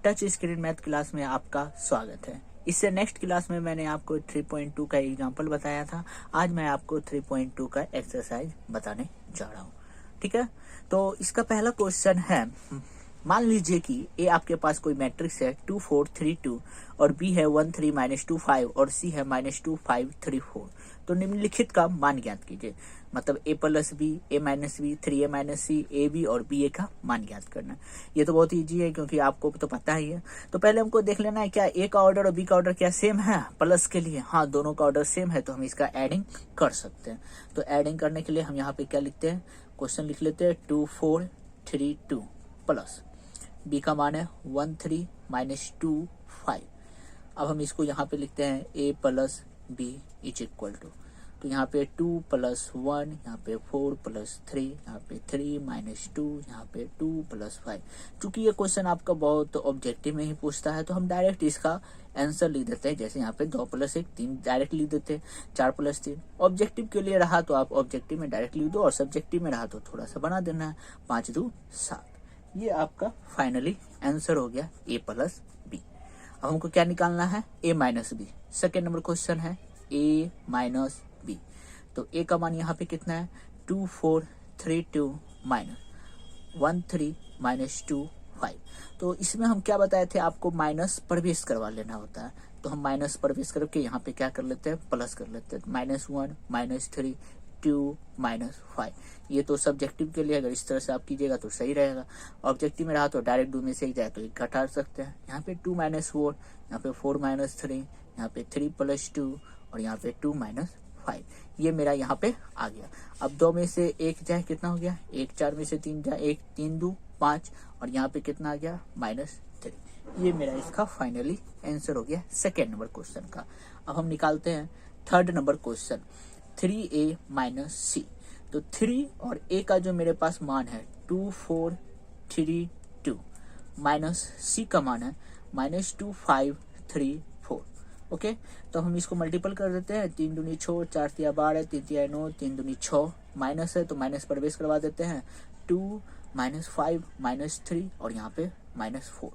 Touch screen math class में आपका स्वागत है। इससे नेक्स्ट क्लास में मैंने आपको 3.2 का एग्जाम्पल बताया था। आज मैं आपको 3.2 का एक्सरसाइज बताने जा रहा हूँ। ठीक है, तो इसका पहला क्वेश्चन है, मान लीजिए कि ए आपके पास कोई मैट्रिक्स है 2 4 3 2 और बी है 1 3 -2 5 और सी है -2 5 3 4। तो निम्नलिखित का मान ज्ञात कीजिए। मतलब a plus b, a minus b, 3a minus c, a B और बी ए का मान ज्ञात करना है। ये तो बहुत ईजी है क्योंकि आपको तो पता ही है। तो पहले हमको देख लेना है क्या ए का ऑर्डर और बी का ऑर्डर क्या सेम है। प्लस के लिए हाँ, दोनों का ऑर्डर सेम है तो हम इसका एडिंग कर सकते हैं। तो एडिंग करने के लिए हम यहाँ पे क्या लिखते हैं, क्वेश्चन लिख लेते हैं 2 4 3 2 प्लस बी का मान है 1 3 -2 5। अब हम इसको यहाँ पे लिखते हैं a plus b is equal to, तो यहाँ पे 2 + 1, यहाँ पे 4 + 3, यहाँ पे 3 -2, यहाँ पे 2 + 5। चूंकि ये क्वेश्चन आपका बहुत ऑब्जेक्टिव में ही पूछता है तो हम डायरेक्ट इसका आंसर लिख देते हैं। जैसे यहाँ पे 2 + 1 3 डायरेक्ट लिख देते हैं, 4 + 3। ऑब्जेक्टिव के लिए रहा तो आप ऑब्जेक्टिव में डायरेक्ट लिख दो और सब्जेक्टिव में रहा तो थोड़ा सा बना देना है। 5 2 7। ये आपका फाइनली आंसर हो गया a प्लस बी। अब हमको क्या निकालना है, a minus b. Second number question है a माइनस बी। तो a का मान यहाँ पे कितना है 2 4 3 2 -1 3 -2 5। तो इसमें हम क्या बताए थे, आपको माइनस प्रवेश करवा लेना होता है। तो हम माइनस प्रवेश करके यहाँ पे क्या कर लेते हैं, प्लस कर लेते हैं। -1 -3 2 -5। ये तो सब्जेक्टिव के लिए अगर इस तरह से आप कीजिएगा तो सही रहेगा। ऑब्जेक्टिव में रहा तो डायरेक्ट 2 में से ही जाए तो एक घटा सकते हैं। यहाँ पे 2 -4, यहाँ पे 4 -3, यहाँ पे 3 + 2 और यहाँ पे 2 -5। ये मेरा यहाँ पे आ गया। अब 2 में से 1 जाए कितना हो गया, 1 4 में से 3 जाए 1 3 2 5 और यहाँ पे कितना आ गया -3। ये मेरा इसका फाइनली आंसर हो गया सेकेंड नंबर क्वेश्चन का। अब हम निकालते हैं third number question 3a minus C. तो 3 और a का जो मेरे पास मान है 2 4 3 2 माइनस सी का मान है -2 5 3 4। ओके, तो हम इसको मल्टीपल कर देते हैं। 3 दूनी 6, 4 तिया 12, 3 तिया 9, 3 दूनी 6। माइनस है तो माइनस प्रवेश करवा देते हैं। 2 -5 -3 और यहाँ पे -4।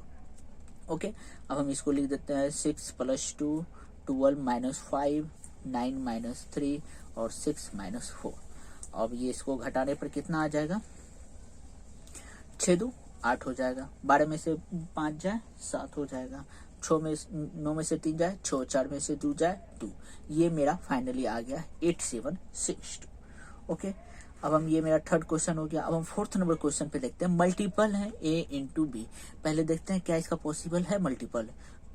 ओके, अब हम इसको लिख देते हैं 6 + 2 12 -5 9 -3 और 6 -4। अब ये इसको घटाने पर कितना आ जाएगा, 6 2 8 हो जाएगा। 12 में से 5 जाए 7 हो जाएगा। 9 में से 3 जाए 6, 4 में से 2 जाए 2। ये मेरा फाइनली आ गया 8762। ओके, अब हम, ये मेरा थर्ड क्वेश्चन हो गया। अब हम फोर्थ नंबर क्वेश्चन पे देखते हैं। मल्टीपल है a × b। पहले देखते हैं क्या इसका पॉसिबल है मल्टीपल।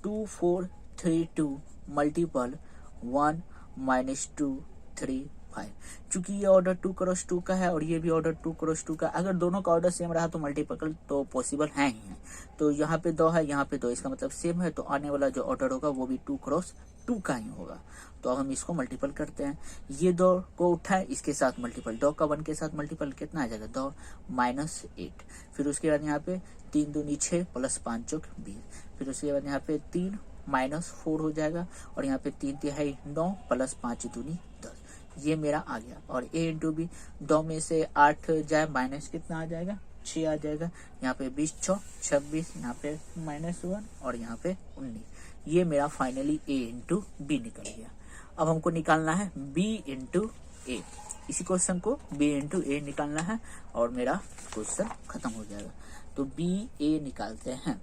2 4 3 2 मल्टीपल 1 -2 3 5। चूंकि ये ऑर्डर 2 × 2 का है और ये भी ऑर्डर 2 × 2 का, अगर दोनों का ऑर्डर सेम रहा तो मल्टीपल तो पॉसिबल है ही है। तो यहाँ पे 2 है, यहाँ पे 2, इसका मतलब सेम है। तो आने वाला जो ऑर्डर होगा वो भी 2 × 2 का ही होगा। तो अब हम इसको मल्टीपल करते हैं। ये 2 को उठाए, इसके साथ मल्टीपल, 2 का 1 के साथ मल्टीपल कितना आ जाएगा 2 -8। फिर उसके बाद यहाँ पे 3 दूनी 6 + 5 चौक 20। फिर उसके बाद यहाँ पे 3 -4 हो जाएगा और यहाँ पे 3 तिहाई 9 + 5 दूनी 10। ये मेरा आ गया। और a × b, 2 में से 8 जाए माइनस कितना आ जाएगा 6 आ जाएगा। यहाँ पे 20 6 26, यहाँ पे -1 और यहाँ पे 19। ये मेरा फाइनली a × b निकल गया। अब हमको निकालना है b × a। इसी क्वेश्चन को b × a निकालना है और मेरा क्वेश्चन खत्म हो जाएगा। तो b a निकालते हैं।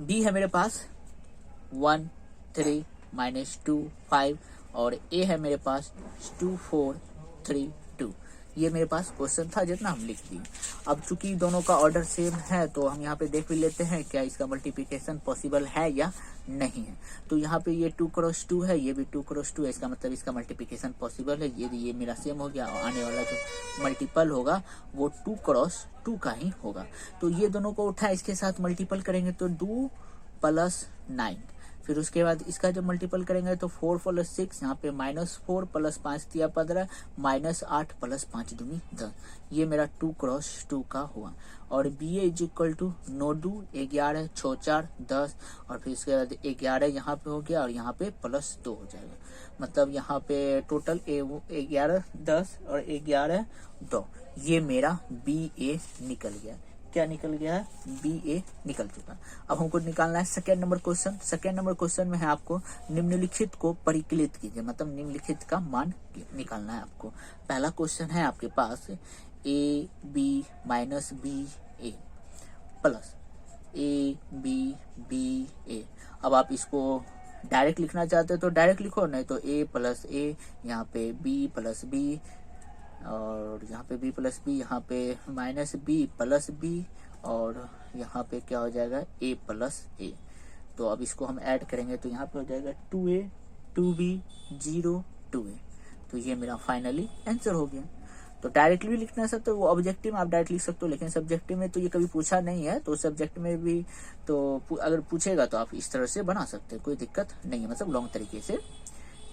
b है मेरे पास 1 3 -2 5 और a है मेरे पास 2 4 3 2। ये मेरे पास क्वेश्चन था जितना हम लिख दिए। अब चूंकि दोनों का ऑर्डर सेम है तो हम यहाँ पे देख भी लेते हैं क्या इसका मल्टीप्लिकेशन पॉसिबल है या नहीं है। तो यहाँ पे ये 2 × 2 है, ये भी 2 × 2 है, इसका मतलब इसका मल्टीप्लिकेशन पॉसिबल है। ये मेरा सेम हो गया और आने वाला जो मल्टीपल होगा वो 2 × 2 का ही होगा। तो ये दोनों को उठा, इसके साथ मल्टीपल करेंगे तो 2 + 9। फिर उसके बाद इसका जब मल्टीपल करेंगे तो 4 + 6, यहाँ पे -4 + 5 तिया 15 -8 + 5 दूनी 10। ये मेरा 2 × 2 का हुआ। और b a = 9 2 11 6 4 10 और फिर इसके बाद 11 यहाँ पे हो गया और यहाँ पे +2 हो जाएगा। मतलब यहाँ पे टोटल 11 10 और 11 2। ये मेरा b a निकल गया। क्या निकल गया है, BA निकल चुका है। अब हमको निकालना है second number question. Second number question में है आपको निम्नलिखित को परिकलित कीजिए, मतलब निम्नलिखित का मान निकालना है आपको। पहला क्वेश्चन है आपके पास AB minus BA plus ABBA। अब आप इसको डायरेक्ट लिखना चाहते हो तो डायरेक्ट लिखो, नहीं तो A प्लस A, यहाँ पे B प्लस B, और यहाँ पे B प्लस B, यहाँ पे माइनस B प्लस B, और यहाँ पे क्या हो जाएगा A प्लस A। तो अब इसको हम ऐड करेंगे तो यहाँ पे हो जाएगा 2A 2B 0 2A। तो ये मेरा फाइनली आंसर हो गया। तो डायरेक्टली भी लिखना सकते हो, वो ऑब्जेक्टिव में आप डायरेक्ट लिख सकते हो, लेकिन सब्जेक्टिव में तो ये कभी पूछा नहीं है, तो सब्जेक्ट में भी तो अगर पूछेगा तो आप इस तरह से बना सकते हैं, कोई दिक्कत नहीं है, मतलब लॉन्ग तरीके से।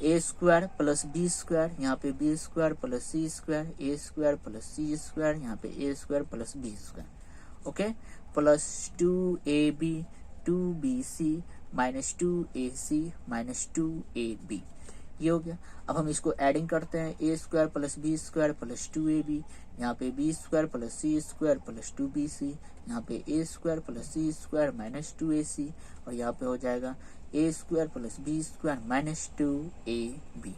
A square plus B square, यहाँ पे B square plus C square, A square plus C square, यहाँ पे A square plus B square, okay, plus 2AB 2BC minus 2AC minus 2AB। ये हो गया। अब हम इसको एडिंग करते हैं, A square plus B square plus 2AB, यहाँ पे B square plus C square plus 2BC, यहाँ पे A square plus C square minus 2AC, और यहाँ पे हो जाएगा A square plus B square minus 2AB।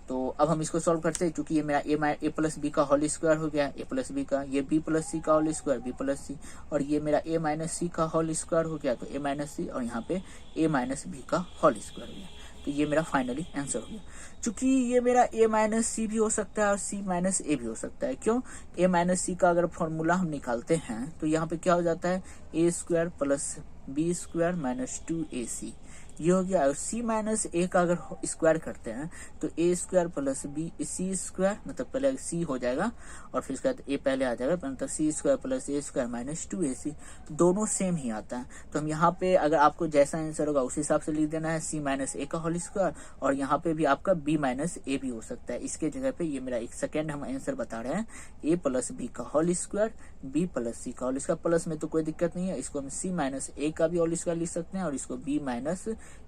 तो अब हम इसको सॉल्व करते हैं, क्योंकि ये मेरा ए प्लस बी का होल स्क्वायर हो गया, ए प्लस बी का, ये बी प्लस सी का होल स्क्वायर बी प्लस सी, और ये मेरा ए माइनस सी का होल स्क्वायर हो गया, तो ए माइनस सी, और यहाँ पे ए माइनस बी का होल स्क्वायर हो गया। तो ये मेरा फाइनली आंसर हो गया। चूंकि ये मेरा ए माइनस सी भी हो सकता है और सी माइनस ए भी हो सकता है। क्यों? ए माइनस सी का अगर फॉर्मूला हम निकालते हैं तो यहाँ पे क्या हो जाता है, A square plus B square minus 2AC, ये हो गया। और सी माइनस ए का अगर स्क्वायर करते हैं तो A square plus B C square, मतलब पहले सी हो जाएगा और फिर उसके बाद ए पहले आ जाएगा, मतलब सी स्क्वायर प्लस ए स्क्वायर माइनस 2AC, दोनों सेम ही आता है। तो हम यहाँ पे अगर आपको जैसा आंसर होगा उस हिसाब से लिख देना है, सी माइनस ए का होल स्क्वायर, और यहाँ पे भी आपका बी माइनस ए भी हो सकता है। इसके जगह पे ये मेरा एक सेकेंड हम आंसर बता रहे हैं, ए प्लस बी का होल स्क्वायर बी प्लस सी का होल स्क्वायर, प्लस में तो कोई दिक्कत नहीं है, इसको हम सी माइनस ए का भी होल स्क्वायर लिख सकते हैं और इसको बी माइनस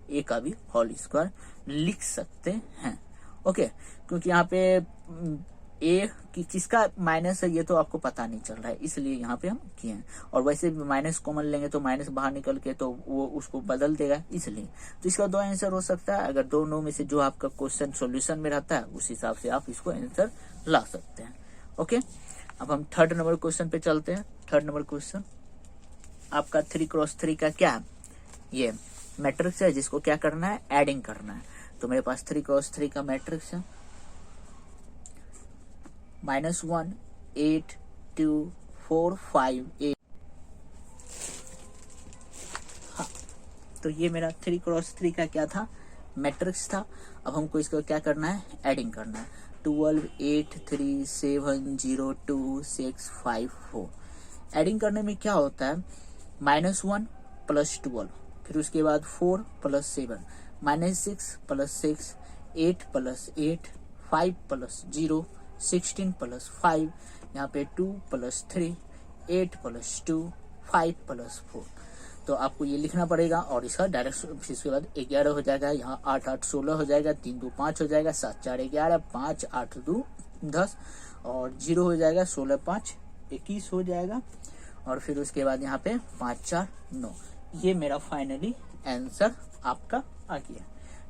ए का भी होल स्क्वायर लिख सकते हैं। ओके, क्योंकि यहाँ पे ए की किसका माइनस है ये तो आपको पता नहीं चल रहा है, इसलिए यहाँ पे हम किए हैं। और वैसे भी माइनस कॉमन लेंगे तो माइनस बाहर निकल के तो वो उसको बदल देगा, इसलिए तो इसका दो आंसर हो सकता है। अगर दोनों में से जो आपका क्वेश्चन सॉल्यूशन में रहता है उस हिसाब से आप इसको आंसर ला सकते हैं। ओके, अब हम थर्ड नंबर क्वेश्चन पे चलते हैं। थर्ड नंबर क्वेश्चन आपका 3x3 का क्या है, ये मैट्रिक्स है जिसको क्या करना है, एडिंग करना है। तो मेरे पास 3x3 का मैट्रिक्स है, -1 8 2 4 5 8। हाँ, तो ये मेरा 3x3 का क्या था, मैट्रिक्स था। अब हमको इसको क्या करना है, एडिंग करना है। 12 8 3 7 0 2 6 5 4। एडिंग करने में क्या होता है, -1 प्लस 12, फिर उसके बाद 4 plus 7, -6 plus 6, 8 plus 8, 5 plus 0, 16 plus 5, यहाँ पे 2 प्लस 3, 8 प्लस 2, 5 प्लस 4। तो आपको ये लिखना पड़ेगा और इसका डायरेक्ट इसके बाद 11 हो जाएगा, यहाँ 8 8 16 हो जाएगा, 3 2 5 हो जाएगा, 7 4 11, 5 8 2 10, और 0 हो जाएगा, 16 5 21 हो जाएगा, और फिर उसके बाद यहाँ पे 5 4 9। ये मेरा फाइनली आंसर आपका आ गया।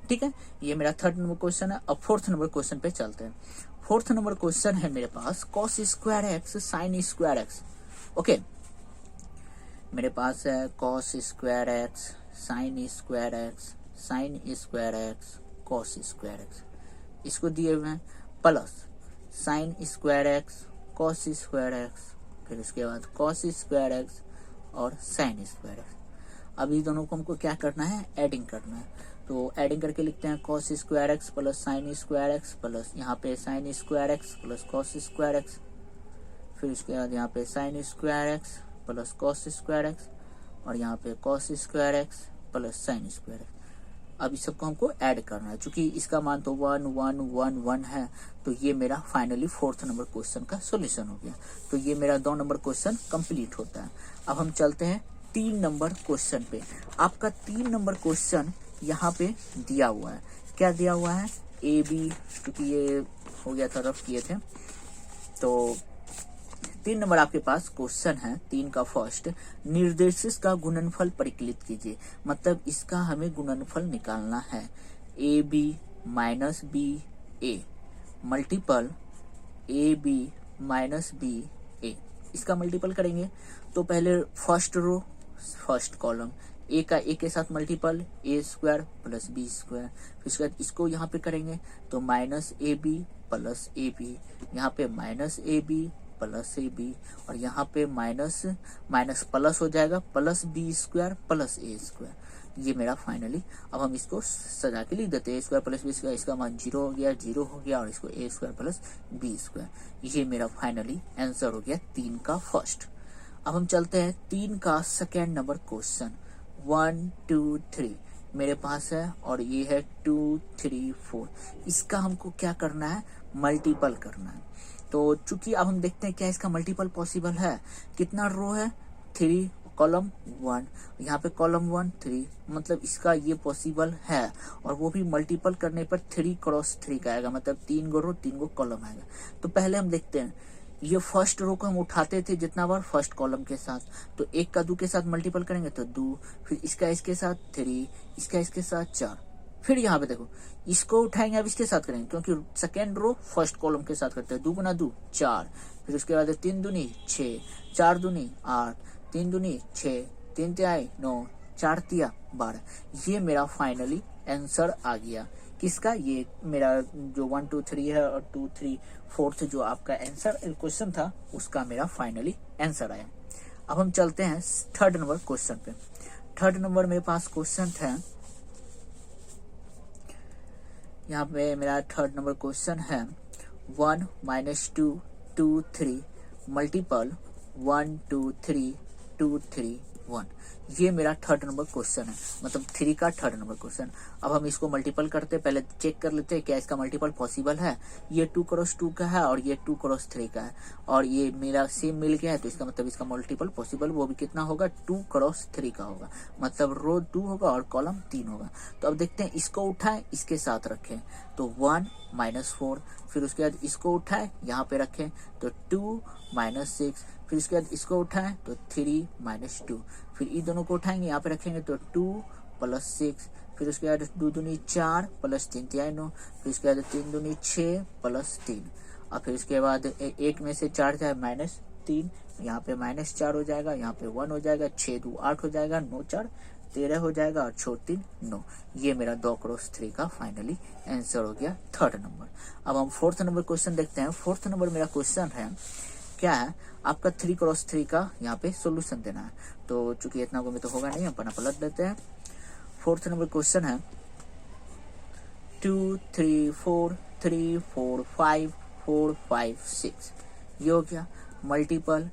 ठीक है, ये मेरा थर्ड नंबर क्वेश्चन है। अब फोर्थ नंबर क्वेश्चन पे चलते हैं। फोर्थ नंबर क्वेश्चन है मेरे पास cos square x sine square x. Okay, मेरे पास है cos square x sine square x sine square x cos square x, इसको दिए हुए हैं, plus sine square x cos square x, फिर उसके बाद cos स्क्वायर एक्स और साइन स्क्वायर एक्स। अब इस दोनों को हमको क्या करना है, एडिंग करना है। तो एडिंग करके लिखते हैं cos square x plus sine square x plus यहाँ पे sine square x plus cos square x, फिर उसके बाद यहाँ पे sine square x plus cos square x, और यहाँ पे cos square x plus sine square x. अब इस सबको हमको ऐड करना है, चूंकि इसका मान तो 1 1 1 1 है, तो ये मेरा फाइनली फोर्थ नंबर क्वेश्चन का सोल्यूशन हो गया। तो ये मेरा 2 नंबर क्वेश्चन कंप्लीट होता है। अब हम चलते हैं 3 नंबर क्वेश्चन पे। आपका 3 नंबर क्वेश्चन यहाँ पे दिया हुआ है, क्या दिया हुआ है, AB, क्योंकि ये हो गया था रफ किए थे, तो 3 नंबर आपके पास क्वेश्चन है, 3 का फर्स्ट, निर्देशित का गुणनफल परिकलित कीजिए। मतलब इसका हमें गुणनफल निकालना है। A B minus B A multiple A B minus B A, इसका मल्टीपल करेंगे तो पहले first row first column A का ए के साथ multiple A square plus B square, फिर उसके बाद इसको यहाँ पे करेंगे तो minus A B plus A B, यहाँ पे minus A B plus A B, और यहाँ पे माइनस माइनस प्लस हो जाएगा प्लस बी स्क्वायर प्लस ए स्क्वायर। ये मेरा फाइनली, अब हम इसको सजा के लिख देते हैं, A square plus B square, इसका मान 0 हो गया, 0 हो गया, और इसको ए स्क्वायर प्लस बी स्क्वायर। ये मेरा फाइनली आंसर हो गया 3 का फर्स्ट। अब हम चलते हैं 3 का सेकेंड नंबर क्वेश्चन। 1 2 3 मेरे पास है, और ये है 2 3 4। इसका हमको क्या करना है, मल्टीपल करना है। तो चूंकि अब हम देखते हैं क्या इसका मल्टीपल पॉसिबल है। कितना रो है, 3 कॉलम 1, यहाँ पे कॉलम 1 3, मतलब इसका ये पॉसिबल है, और वो भी मल्टीपल करने पर 3 क्रॉस 3 का आएगा, मतलब 3 गो रो 3 गो कॉलम आएगा। तो पहले हम देखते हैं, ये फर्स्ट रो को हम उठाते थे जितना बार फर्स्ट कॉलम के साथ, तो 1 का 2 के साथ मल्टीपल करेंगे तो 2, फिर इसका इसके साथ 3, इसका इसके साथ 4, फिर यहाँ पे देखो इसको उठाएंगे अब इसके साथ करेंगे, क्योंकि सेकेंड रो फर्स्ट कॉलम के साथ करते हैं। 2 गुना 2 4, फिर उसके बाद 3 दूनी 6, 4 दूनी 8, 3 दूनी 6, 3 तिहाई 9, 4 तिया 12। ये मेरा फाइनली आंसर आ गया किसका, ये मेरा जो 1 2 3 है और 2 3 4 जो आपका आंसर क्वेश्चन था उसका मेरा फाइनली आंसर आया। अब हम चलते हैं थर्ड नंबर क्वेश्चन पे। थर्ड नंबर मेरे पास क्वेश्चन था, यहाँ पे मेरा थर्ड नंबर क्वेश्चन है 1 माइनस 2 2 3 मल्टीपल 1 2 3 2 3 1। ये मेरा थर्ड नंबर क्वेश्चन है, मतलब 3 का थर्ड नंबर क्वेश्चन। अब हम इसको मल्टीपल करते हैं, पहले चेक कर लेते हैं क्या इसका मल्टीपल पॉसिबल है। ये 2 क्रॉस 2 का है और ये 2 क्रॉस 3 का है, और ये मेरा सेम मिल गया है, तो इसका मतलब इसका मल्टीपल पॉसिबल वो भी कितना होगा, 2 क्रॉस 3 का होगा, मतलब रो 2 होगा और कॉलम 3 होगा। तो अब देखते हैं, इसको उठाएं इसके साथ रखें तो 1 माइनस 4, फिर उसके बाद इसको उठाएं यहाँ पे रखें तो 2 माइनस 6, फिर उसके बाद इसको उठाएं तो 3 माइनस 2, फिर इन दोनों को उठाएंगे यहाँ पे रखेंगे तो 2 प्लस 6, फिर उसके बाद 2 दूनी 4 प्लस 3 तिहाई 9, फिर उसके बाद 3 दूनी 6 प्लस 3, और फिर उसके बाद एक में से 4 जाए माइनस 3, यहाँ पे माइनस 4 हो जाएगा, यहाँ पे 1 हो जाएगा, 6 2 8 हो जाएगा, 9 4 13 हो जाएगा, और 4 3 9। ये मेरा 2 क्रॉस 3 का फाइनली आंसर हो गया थर्ड नंबर। अब हम फोर्थ नंबर क्वेश्चन देखते हैं। फोर्थ नंबर मेरा क्वेश्चन है क्या है, आपका 3 क्रॉस 3 का यहाँ पे सोल्यूशन देना है। तो चूंकि इतना को में तो होगा नहीं, अपन पलट देते हैं। फोर्थ नंबर क्वेश्चन है 2 3 4 3 4 5 4 5 6। ये हो गया मल्टीपल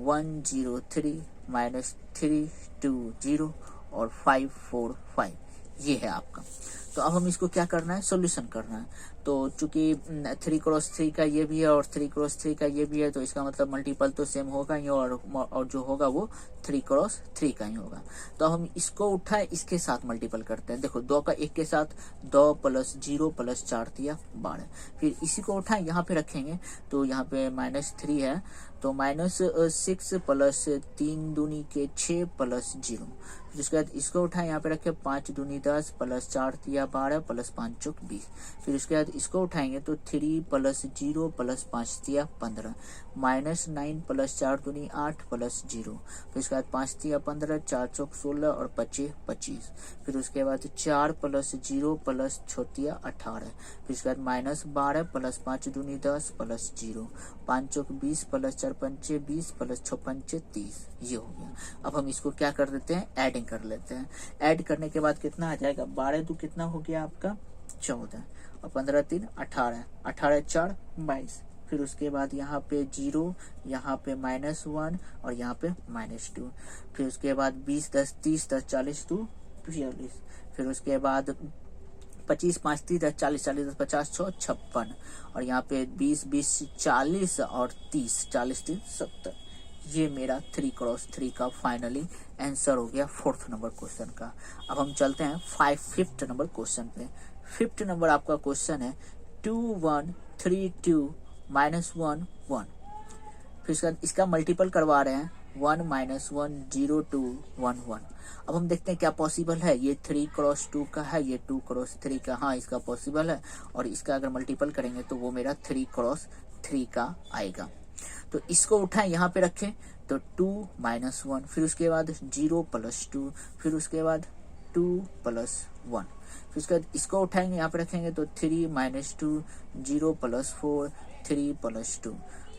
1 0 3 माइनस 3 2 0 और 5 4 5। ये है आपका। तो अब हम इसको क्या करना है, सॉल्यूशन करना है। तो चूंकि 3 क्रॉस 3 का ये भी है और 3 क्रॉस 3 का ये भी है, तो इसका मतलब मल्टीपल तो सेम होगा ही, और जो होगा वो 3 क्रॉस 3 का ही होगा। तो हम इसको उठाए इसके साथ मल्टीपल करते हैं। देखो 2 का 1 के साथ 2 प्लस 0 प्लस 4 दिया 12, फिर इसी को उठाए यहाँ पे रखेंगे तो यहाँ पे माइनस 3 है, तो माइनस 6 प्लस 3 दूनी के 6 प्लस 0, फिर उसके बाद इसको उठाए यहाँ पे रखे 5 दूनी 10 प्लस 4 दिया 12 प्लस 5 चौक 20, फिर उसके बाद इसको उठाएंगे तो 3 प्लस 0 प्लस 5 दिया 15, माइनस 9 प्लस 4 दूनी 8 प्लस 0, फिर उसके बाद 5 दिया 15, 4 चौक 16 और 25 25, फिर उसके बाद 4 प्लस 0 प्लस 6 दिया 18, फिर उसके बाद माइनस 12 प्लस 5 दूनी 10 प्लस 0, 5 चौक 20 प्लस 4 पंचे 20 प्लस 6 पंचे 30। ये हो गया। अब हम इसको क्या कर देते हैं, एडिंग कर लेते हैं। ऐड करने के बाद कितना आ जाएगा, 12 2 कितना हो गया आपका 14, और 15 3 18, 18 4 22, फिर उसके बाद यहाँ पे 0, यहाँ पे माइनस 1 और यहाँ पे माइनस 2, फिर उसके बाद 20 10 30 10 40 2 42, फिर उसके बाद 25 5 30 10 40 40 10 50 6 56, और यहाँ पे 20 20 40 और 30 40 3 70। ये मेरा 3 क्रॉस 3 का फाइनली आंसर हो गया फोर्थ नंबर क्वेश्चन का। अब हम चलते हैं फिफ्थ नंबर क्वेश्चन पे। फिफ्थ नंबर आपका क्वेश्चन है 2 1 3 2 माइनस 1 1। फिर उसके बाद इसका मल्टीपल करवा रहे हैं 1 - 1 0 2 1 1। अब हम देखते हैं क्या पॉसिबल है। ये 3 × 2 का है, ये 2 × 3 का, हाँ इसका पॉसिबल है। और इसका अगर मल्टीपल करेंगे तो वो मेरा 3 × 3 का आएगा। तो इसको उठाएं यहाँ पे रखें तो 2 - 1, फिर उसके बाद 0 + 2, फिर उसके बाद 2 + 1, फिर उसके बाद इसको उठाएंगे यहाँ पे रखेंगे तो 3 - 2 0 + 4 3 + 2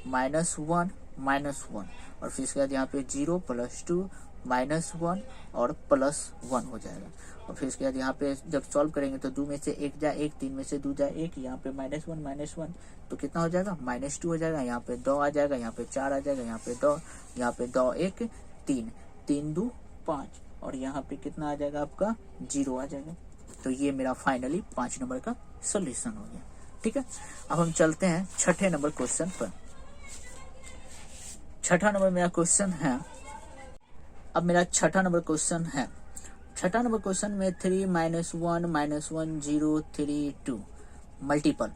-1 -1, और फिर इसके बाद यहाँ पे 0 + 2 -1 और +1 हो जाएगा। और फिर इसके बाद यहाँ पे जब सॉल्व करेंगे तो 2 में से 1 जाए 1, 3 में से 2 जाए 1, यहाँ पे -1 -1 तो कितना हो जाएगा -2 हो जाएगा। यहाँ पे 2 आ जाएगा, यहाँ पे 4 आ जाएगा, यहाँ पे 2, यहाँ पे 2 1 3 3 2 5, और यहाँ पे कितना आ जाएगा आपका 0 आ जाएगा। तो ये मेरा फाइनली 5 नंबर का सोल्यूशन हो गया। ठीक है, अब हम चलते हैं छठे नंबर क्वेश्चन पर। छठा नंबर मेरा क्वेश्चन है, अब मेरा छठा नंबर क्वेश्चन है। छठा नंबर क्वेश्चन में 3 - 1 -1 0 3 2 मल्टीपल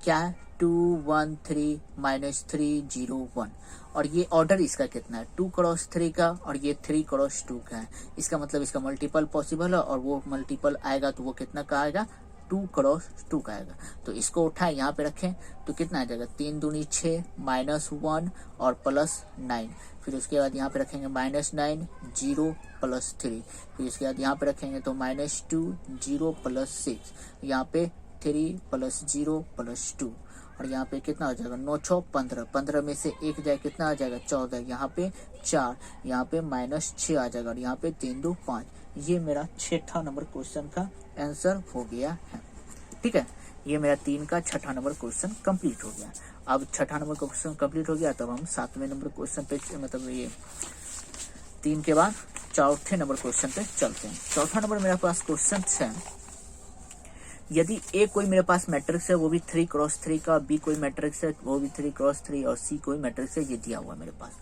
क्या है 2 1 3 -3 0 1, और ये ऑर्डर इसका कितना है 2 × 3 का, और ये 3 × 2 का है। इसका मतलब इसका मल्टीपल पॉसिबल है, और वो मल्टीपल आएगा तो वो कितना का आएगा 2 × 2 का आएगा। तो इसको उठाएं यहाँ पे रखें तो कितना आ जाएगा 3 दूनी 6 -1 और +9, फिर उसके बाद यहाँ पे रखेंगे -9 0 + 3, फिर उसके बाद यहाँ पे रखेंगे तो -2 0 + 6, यहाँ पे 3 + 0 + 2, और यहाँ पे कितना हो जाएगा 9 6 15, 15 में से 1 जाए कितना आ जाएगा 14, यहाँ पे 4, यहाँ पे -6 आ जाएगा, और यहाँ पे 3 2 5। ये मेरा छठा नंबर क्वेश्चन का आंसर हो गया है। ठीक है, ये मेरा 3 का छठा नंबर क्वेश्चन कंप्लीट हो गया। अब छठा नंबर क्वेश्चन कंप्लीट हो गया, तब हम 7वें नंबर क्वेश्चन पे, मतलब ये 3 के बाद चौथे नंबर क्वेश्चन पे चलते हैं। चौथा नंबर मेरे पास क्वेश्चन है, यदि ए कोई मेरे पास मैट्रिक्स है वो भी 3 × 3 का, बी कोई मैट्रिक्स है वो भी 3 × 3, और सी कोई मैट्रिक्स है, ये दिया हुआ मेरे पास।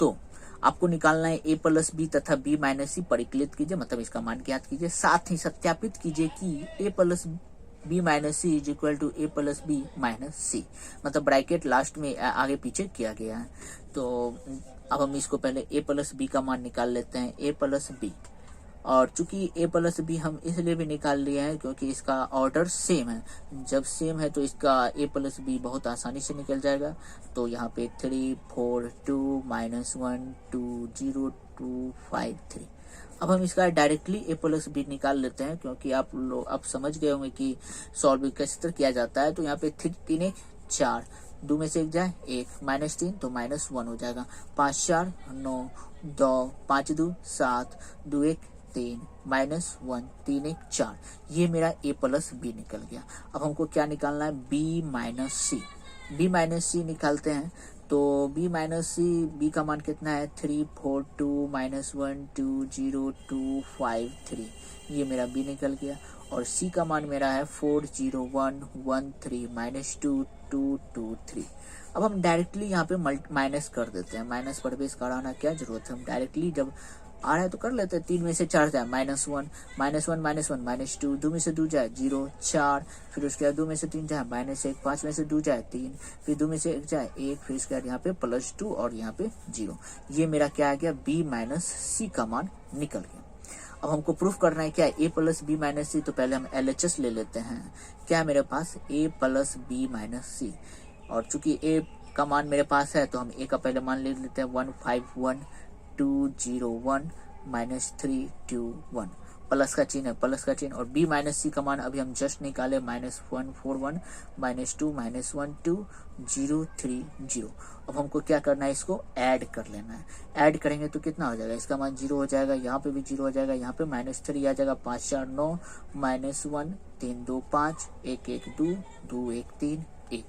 तो आपको निकालना है a + b तथा b - c परिकलित कीजिए, मतलब इसका मान ज्ञात कीजिए। साथ ही सत्यापित कीजिए कि a + b - c = a + b - c, मतलब ब्रैकेट लास्ट में आगे पीछे किया गया है। तो अब हम इसको पहले a + b का मान निकाल लेते हैं, a + b। और चूंकि a + b हम इसलिए भी निकाल लिए हैं क्योंकि इसका ऑर्डर सेम है। जब सेम है तो इसका a + b बहुत आसानी से निकल जाएगा। तो यहाँ पे 3 4 2 -1 2 0 2 5 3। अब हम इसका डायरेक्टली a + b निकाल लेते हैं, क्योंकि आप लोग अब समझ गए होंगे कि सॉल्व किस तरह किया जाता है। तो यहाँ पे 3 1 4, 2 में से 1 जाए 1, -3 तो -1 हो जाएगा, 5 4 9 2 5 2 7 2 1 3 -1 3 1 4। ये मेरा a + b निकल गया। अब हमको क्या निकालना है b - c। b - c निकालते हैं तो b - c, b का मान कितना है 3 4 2 -1 2 0 2 5 3, ये मेरा b निकल गया। और c का मान मेरा है 4 0 1 1 3 -2 2 2 3। अब हम डायरेक्टली यहाँ पे माइनस कर देते हैं, माइनस पर बेस कराना क्या जरूरत है, हम डायरेक्टली जब आ रहा है तो कर लेते हैं। 3 में से 4 जाए -1 -1 -2, 2 में से 2 जाए 0 4, फिर उसके बाद 2 में से 3 जाए -1, 5 में से 2 जाए 3, फिर 2 में से 1 जाए 1, फिर उसके बाद यहाँ पे +2 और यहाँ पे 0। ये मेरा क्या आ गया b - c का मान निकल गया। अब हमको प्रूफ करना है क्या a + b - c। तो पहले हम LHS ले लेते हैं। क्या मेरे पास a + b - c, और चूंकि a का मान मेरे पास है तो हम a का पहले मान ले लेते हैं 1 5 1 2 0 1 -3 2 1, प्लस का चिन्ह है, प्लस का चिन्ह। और b - c का मान अभी हम जस्ट निकाले -1 4 1 -2 -1 2 0 3 0। अब हमको क्या करना है, इसको ऐड कर लेना है। ऐड करेंगे तो कितना हो जाएगा, इसका मान 0 हो जाएगा, यहाँ पे भी 0 हो जाएगा, यहाँ पे -3 आ जाएगा, 5 4 9 -1 3 2 5 1 1 2 2 1 3 1।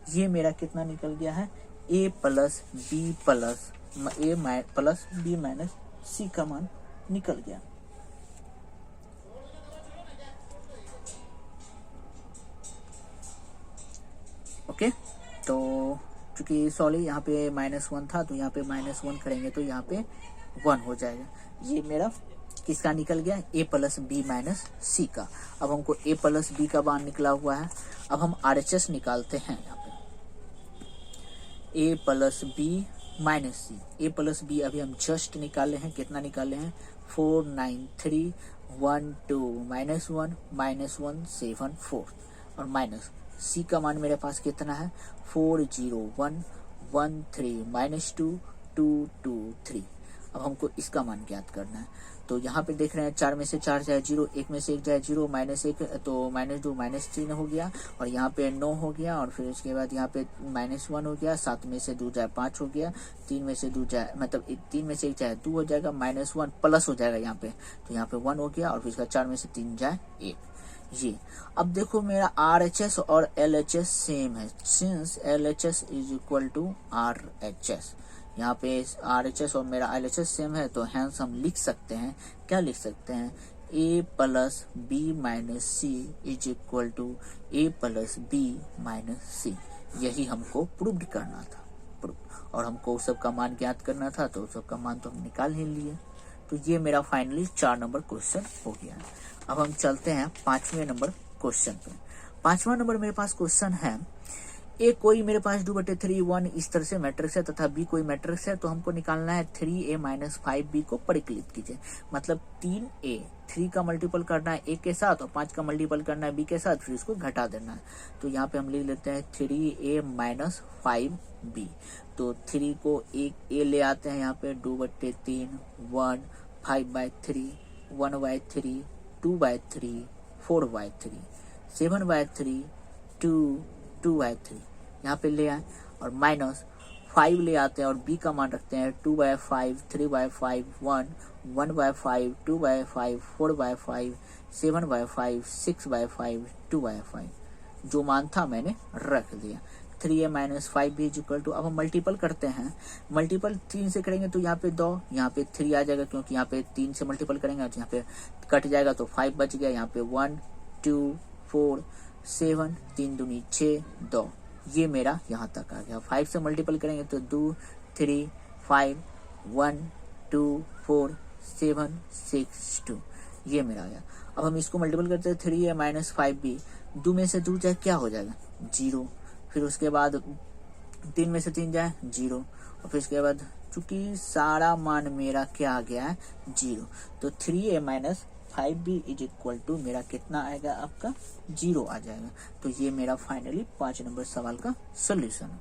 ये मेरा कितना निकल गया है a + b - c का मान निकल गया। ओके, तो चूंकि सॉरी यहाँ पे -1 था तो यहाँ पे -1 करेंगे तो यहाँ पे 1 हो जाएगा। ये मेरा किसका निकल गया a + b - c का। अब हमको a + b का मान निकला हुआ है। अब हम RHS निकालते हैं। यहाँ पे ए प्लस बी माइनस सी। ए प्लस बी अभी हम जस्ट निकाले हैं, कितना निकाले हैं 4 9 3 1 2 -1 -1 7 4 और माइनस सी का मान मेरे पास कितना है 4 0 1 1 3 -2 2 2 3। अब हमको इसका मान ज्ञात करना है। तो यहाँ पे देख रहे हैं 4 में से 4 जाए 0, 1 में से 1 जाए 0, -1 तो -2 -3 हो गया और यहाँ पे 9 हो गया और फिर उसके बाद यहाँ पे -1 हो गया, 7 में से 2 जाए 5 हो गया, 3 में से 2 जाए मतलब 3 में से 1 जाए 2 हो जाएगा, -1 प्लस हो जाएगा यहाँ पे, तो यहाँ पे 1 हो गया और फिर इसका 4 में से 3 जाए 1 ये। अब देखो मेरा RHS और LHS सेम है, since LHS is equal to RHS, यहाँ पे RHS और मेरा LHS सेम है, तो हैंस हम लिख सकते हैं, क्या लिख सकते हैं A plus B minus C is equal to A plus B minus C. यही हमको प्रूव्ड करना था और हमको उस सब का मान ज्ञात करना था, तो उस सब का मान तो हम निकाल ही लिए। तो ये मेरा फाइनली 4 नंबर क्वेश्चन हो गया है। अब हम चलते हैं 5वें नंबर क्वेश्चन पे। 5वां नंबर मेरे पास क्वेश्चन है, ए कोई मेरे पास 2/3 1 इस तरह से मैट्रिक्स है तथा बी कोई मैट्रिक्स है, तो हमको निकालना है 3a माइनस 5b को परिकलित कीजिए। मतलब 3a 3 का मल्टीपल करना है a के साथ और 5 का मल्टीपल करना है b के साथ, फिर उसको घटा देना है। तो यहाँ पे हम लिख लेते हैं 3a माइनस 5b। तो 3 को एक a ले आते हैं यहाँ पे 2/3 1 5/3 1/3 2/3 4/3 7/3 2 2/3 यहाँ पे ले आए और माइनस 5 ले आते हैं और b का मान रखते हैं 2/5 3/5 1 1/5 2/5 4/5 7/5 6/5 2/5। जो मान था मैंने रख दिया। 3a minus 5b is equal to, अब हम मल्टीपल करते हैं, मल्टीपल 3 से करेंगे तो यहाँ पे 2, यहाँ पे 3 आ जाएगा क्योंकि यहाँ पे 3 से मल्टीपल करेंगे और यहाँ पे कट जाएगा तो 5 बच गया। यहाँ पे 1 2 4 7 3 दूनी 6 2, ये मेरा यहाँ तक आ गया। 5 से मल्टीपल करेंगे तो 2 3 5 1 2 4 7 6 2, ये मेरा आ गया। अब हम इसको मल्टीपल करते हैं 3a माइनस 5b, 2 में से 2 जाए क्या हो जाएगा 0, फिर उसके बाद 3 में से 3 जाए 0 और फिर उसके बाद चूंकि सारा मान मेरा क्या आ गया है 0, तो 3a minus 5b is equal to मेरा कितना आएगा आपका 0 आ जाएगा। तो ये मेरा फाइनली 5 नंबर सवाल का सोल्यूशन है।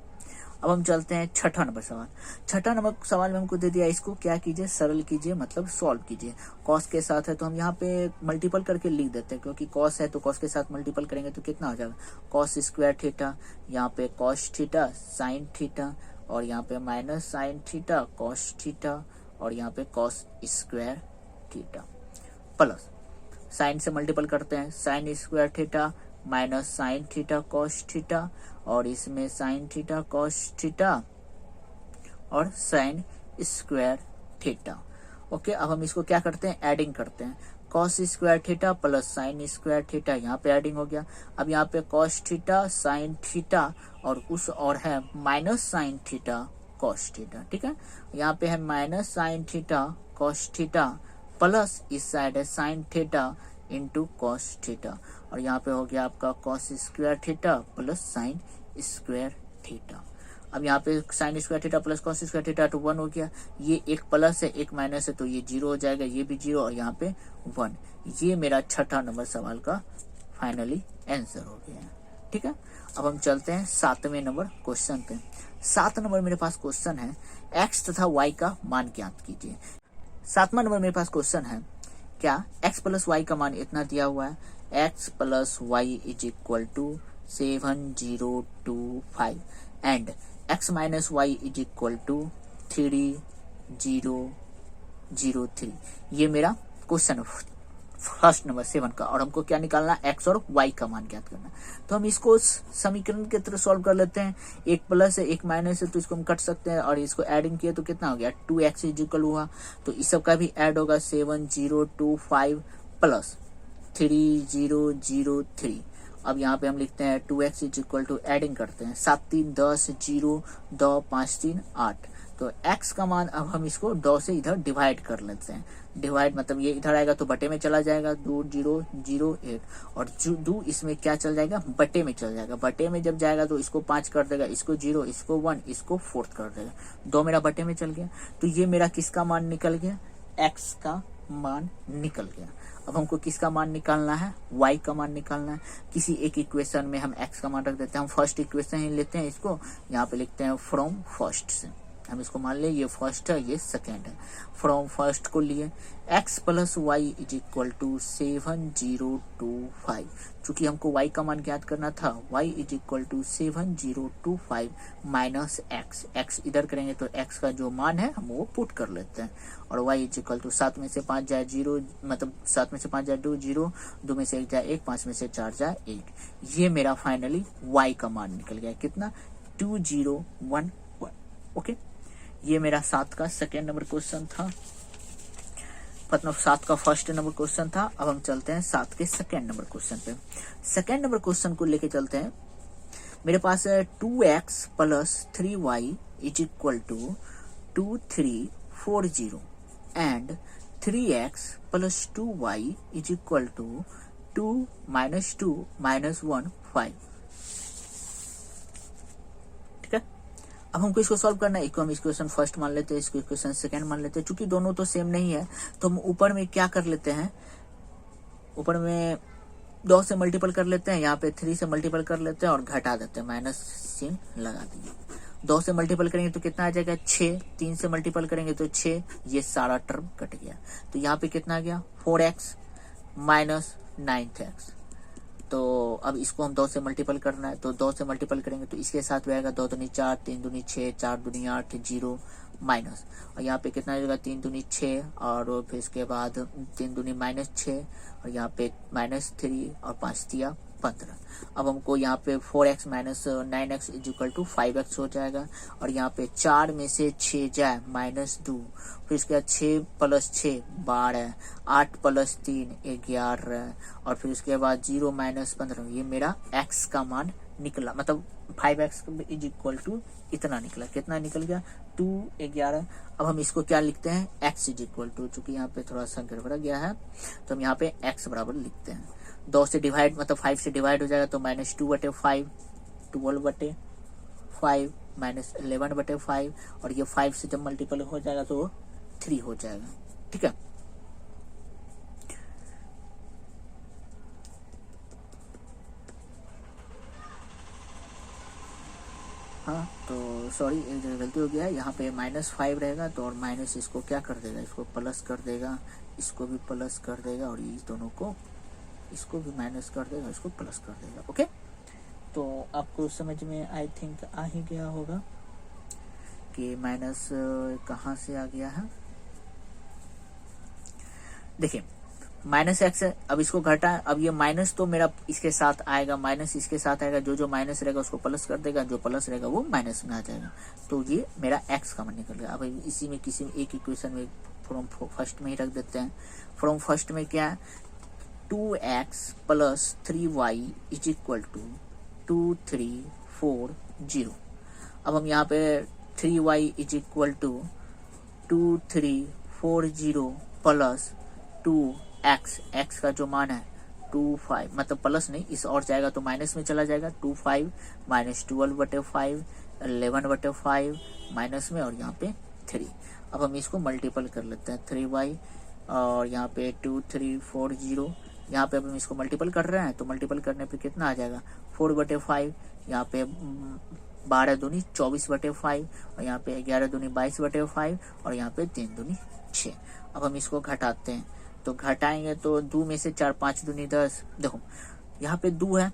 अब हम चलते हैं 6ठा नंबर सवाल। 6ठा नंबर सवाल में हमको दे दिया, इसको क्या कीजिए सरल कीजिए, मतलब सॉल्व कीजिए। कॉस के साथ है तो हम यहाँ पे मल्टीपल करके लिख देते हैं, क्योंकि कॉस है तो कॉस के साथ मल्टीपल करेंगे तो कितना हो जाएगा कॉस स्क्वायर थीटा, यहाँ पे कॉस थीटा साइन थीटा और यहाँ पे minus sine theta cos theta और यहाँ पे cos square theta plus sign से मल्टीपल करते हैं sine square theta minus sine theta cos theta और इसमें साइन थीटा कॉस थीटा और साइन स्क्वायर थीटा। ओके, अब हम इसको क्या करते हैं एडिंग करते हैं, cos square theta plus sine square theta, यहाँ पे एडिंग हो गया। अब यहाँ पे कॉस थीटा साइन थीटा और उस और है minus sine theta cos theta, ठीक है। यहाँ पे है minus sine theta cos theta plus इस साइड है sine theta into cos theta और यहाँ पे हो गया आपका cos square theta plus sine square theta. अब यहाँ पे sine square theta plus cos square theta तो 1 हो गया, ये एक प्लस है एक माइनस है तो ये 0 हो जाएगा, ये भी 0 और यहाँ पे 1। ये मेरा 6ठा नंबर सवाल का फाइनली आंसर हो गया है, ठीक है। अब हम चलते हैं 7वें नंबर क्वेश्चन पे। 7 नंबर मेरे पास क्वेश्चन है x तथा y का मान ज्ञात कीजिए। 7वां नंबर मेरे पास क्वेश्चन है, क्या x प्लस y का मान इतना दिया हुआ है, x plus y is equal to 7025 and x minus y is equal to 3003। ये मेरा क्वेश्चन फर्स्ट नंबर 7 का और हमको क्या निकालना है x और y का मान ज्ञात करना। तो हम इसको समीकरण के तरह सॉल्व कर लेते हैं, एक प्लस है एक माइनस है तो इसको हम कट सकते हैं और इसको एडिंग किया तो कितना हो गया 2x इज इक्वल हुआ, तो इस सब का भी ऐड होगा 7025 प्लस 3003। अब यहाँ पे हम लिखते हैं 2x is equal to adding करते हैं 7 3 10 0 2 5 3 8, तो x का मान अब हम इसको 2 से इधर डिवाइड कर लेते हैं। डिवाइड मतलब ये इधर आएगा तो बटे में चला जाएगा, 2 0 0 1, और 2 इसमें क्या चल जाएगा, बटे में चल जाएगा। बटे में जब जाएगा तो इसको 5 कर देगा, इसको 0, इसको 1, इसको 4 कर देगा। 2 मेरा बटे में चल गया। तो ये मेरा किसका मान निकल गया, x का मान निकल गया। अब हमको किसका मान निकालना है, y का मान निकालना है। किसी एक इक्वेशन में हम x का मान रख देते हैं। हम फर्स्ट इक्वेशन ही लेते हैं, इसको यहाँ पे लिखते हैं फ्रॉम फर्स्ट से। हम इसको मान ले ये फर्स्ट है, ये सेकेंड है। फ्रॉम फर्स्ट को लिए x plus y is equal to 7025। चूंकि हमको y का मान ज्ञात करना था, y is equal to 7025 minus x इधर करेंगे तो x का जो मान है हम वो पुट कर लेते हैं। और y इज इक्वल टू 7 में से 5 जाए 0, मतलब 7 में से 5 जाए 2 0, 2 में से 1 जाए 1, 5 में से 4 जाए 1। ये मेरा फाइनली y का मान निकल गया, कितना, 2011। ओके, ये मेरा 7 का सेकेंड नंबर क्वेश्चन था, मतलब 7 का फर्स्ट नंबर क्वेश्चन था। अब हम चलते हैं 7 के सेकेंड नंबर क्वेश्चन पे। सेकेंड नंबर क्वेश्चन को लेके चलते हैं। मेरे पास है 2x plus 3y is equal to 2340 and 3x plus 2y is equal to 2 minus 2 minus 1 5। ठीक है, अब हमको इसको सॉल्व करना है। इसको हम इक्वेशन फर्स्ट मान लेते हैं, इसको इक्वेशन सेकंड मान लेते हैं। चूंकि दोनों तो सेम नहीं है तो हम ऊपर में क्या कर लेते हैं, ऊपर में 2 से मल्टीपल कर लेते हैं, यहाँ पे 3 से मल्टीपल कर लेते हैं और घटा देते हैं, माइनस चिन्ह लगा दीजिए। 2 से मल्टीपल करेंगे तो कितना आ जाएगा, 6। 3 से मल्टीपल करेंगे तो 6, ये सारा टर्म कट गया। तो यहाँ पे कितना आ गया, 4x माइनस 9x। तो अब इसको हम 2 से मल्टीपल करना है, तो 2 से मल्टीपल करेंगे तो इसके साथ भी आएगा 2 दूनी 4, 3 दूनी 6, 4 दूनी 8, 0 माइनस, और यहाँ पे कितना आ जाएगा, 3 दूनी 6, और फिर इसके बाद 3 दूनी माइनस 6, और यहाँ पे माइनस 3, और 5 दिया 15। अब हमको यहाँ पे 4x minus 9x is equal to 5x हो जाएगा, और यहाँ पे 4 में से 6 जाए माइनस 2, फिर इसके बाद 6 प्लस 6 12, 8 प्लस 3 11, और फिर उसके बाद 0 माइनस 15। ये मेरा x का मान निकला, मतलब 5x इज इक्वल टू इतना निकला। कितना निकल गया, 2 11। अब हम इसको क्या लिखते हैं, x इज इक्वल टू, चूंकि यहाँ पे थोड़ा सा गड़बड़ा गया है तो हम यहाँ पे x बराबर लिखते हैं। 2 से डिवाइड मतलब 5 से डिवाइड हो जाएगा तो माइनस 2/5, 12/5 माइनस 11/5, और ये 5 से जब मल्टीपल हो जाएगा तो 3 हो जाएगा। ठीक है, हाँ तो सॉरी एक जगह गलती हो गया है, यहाँ पे -5 रहेगा तो, और माइनस इसको क्या कर देगा, इसको प्लस कर देगा, इसको भी प्लस कर देगा, और इस दोनों को, इसको भी माइनस कर देगा, इसको प्लस कर देगा। ओके, तो आपको समझ में आई थिंक आ ही गया होगा कि माइनस कहाँ से आ गया है। देखिए माइनस एक्स है, अब इसको घटा, अब ये माइनस तो मेरा इसके साथ आएगा, माइनस इसके साथ आएगा, जो जो माइनस रहेगा उसको प्लस कर देगा, जो प्लस रहेगा वो माइनस में आ जाएगा। तो ये मेरा एक्स का मान निकल गया। अब इसी में किसी एक इक्वेशन में फ्रॉम फर्स्ट में ही रख देते हैं। फ्रॉम फर्स्ट में क्या है, 2x plus 3y is equal to 2340। अब हम यहाँ पे 3y is equal to 2340 plus 2x, x का जो मान है 25, मतलब प्लस नहीं, इस और जाएगा तो माइनस में चला जाएगा, 25 माइनस 12/5, 11/5 माइनस में, और यहाँ पे 3। अब हम इसको मल्टीपल कर लेते हैं, 3y और यहाँ पे 2340, यहाँ पे अब हम इसको मल्टीपल कर रहे हैं तो मल्टीपल करने पे कितना आ जाएगा, 4/5, यहाँ पे 12 दूनी 24/5, और यहाँ पे 11 दूनी 22/5, और यहाँ पे 3 दूनी 6। अब हम इसको घटाते हैं, तो घटाएंगे तो 2 में से 4, 5 दूनी 10। देखो यहाँ पे 2 है,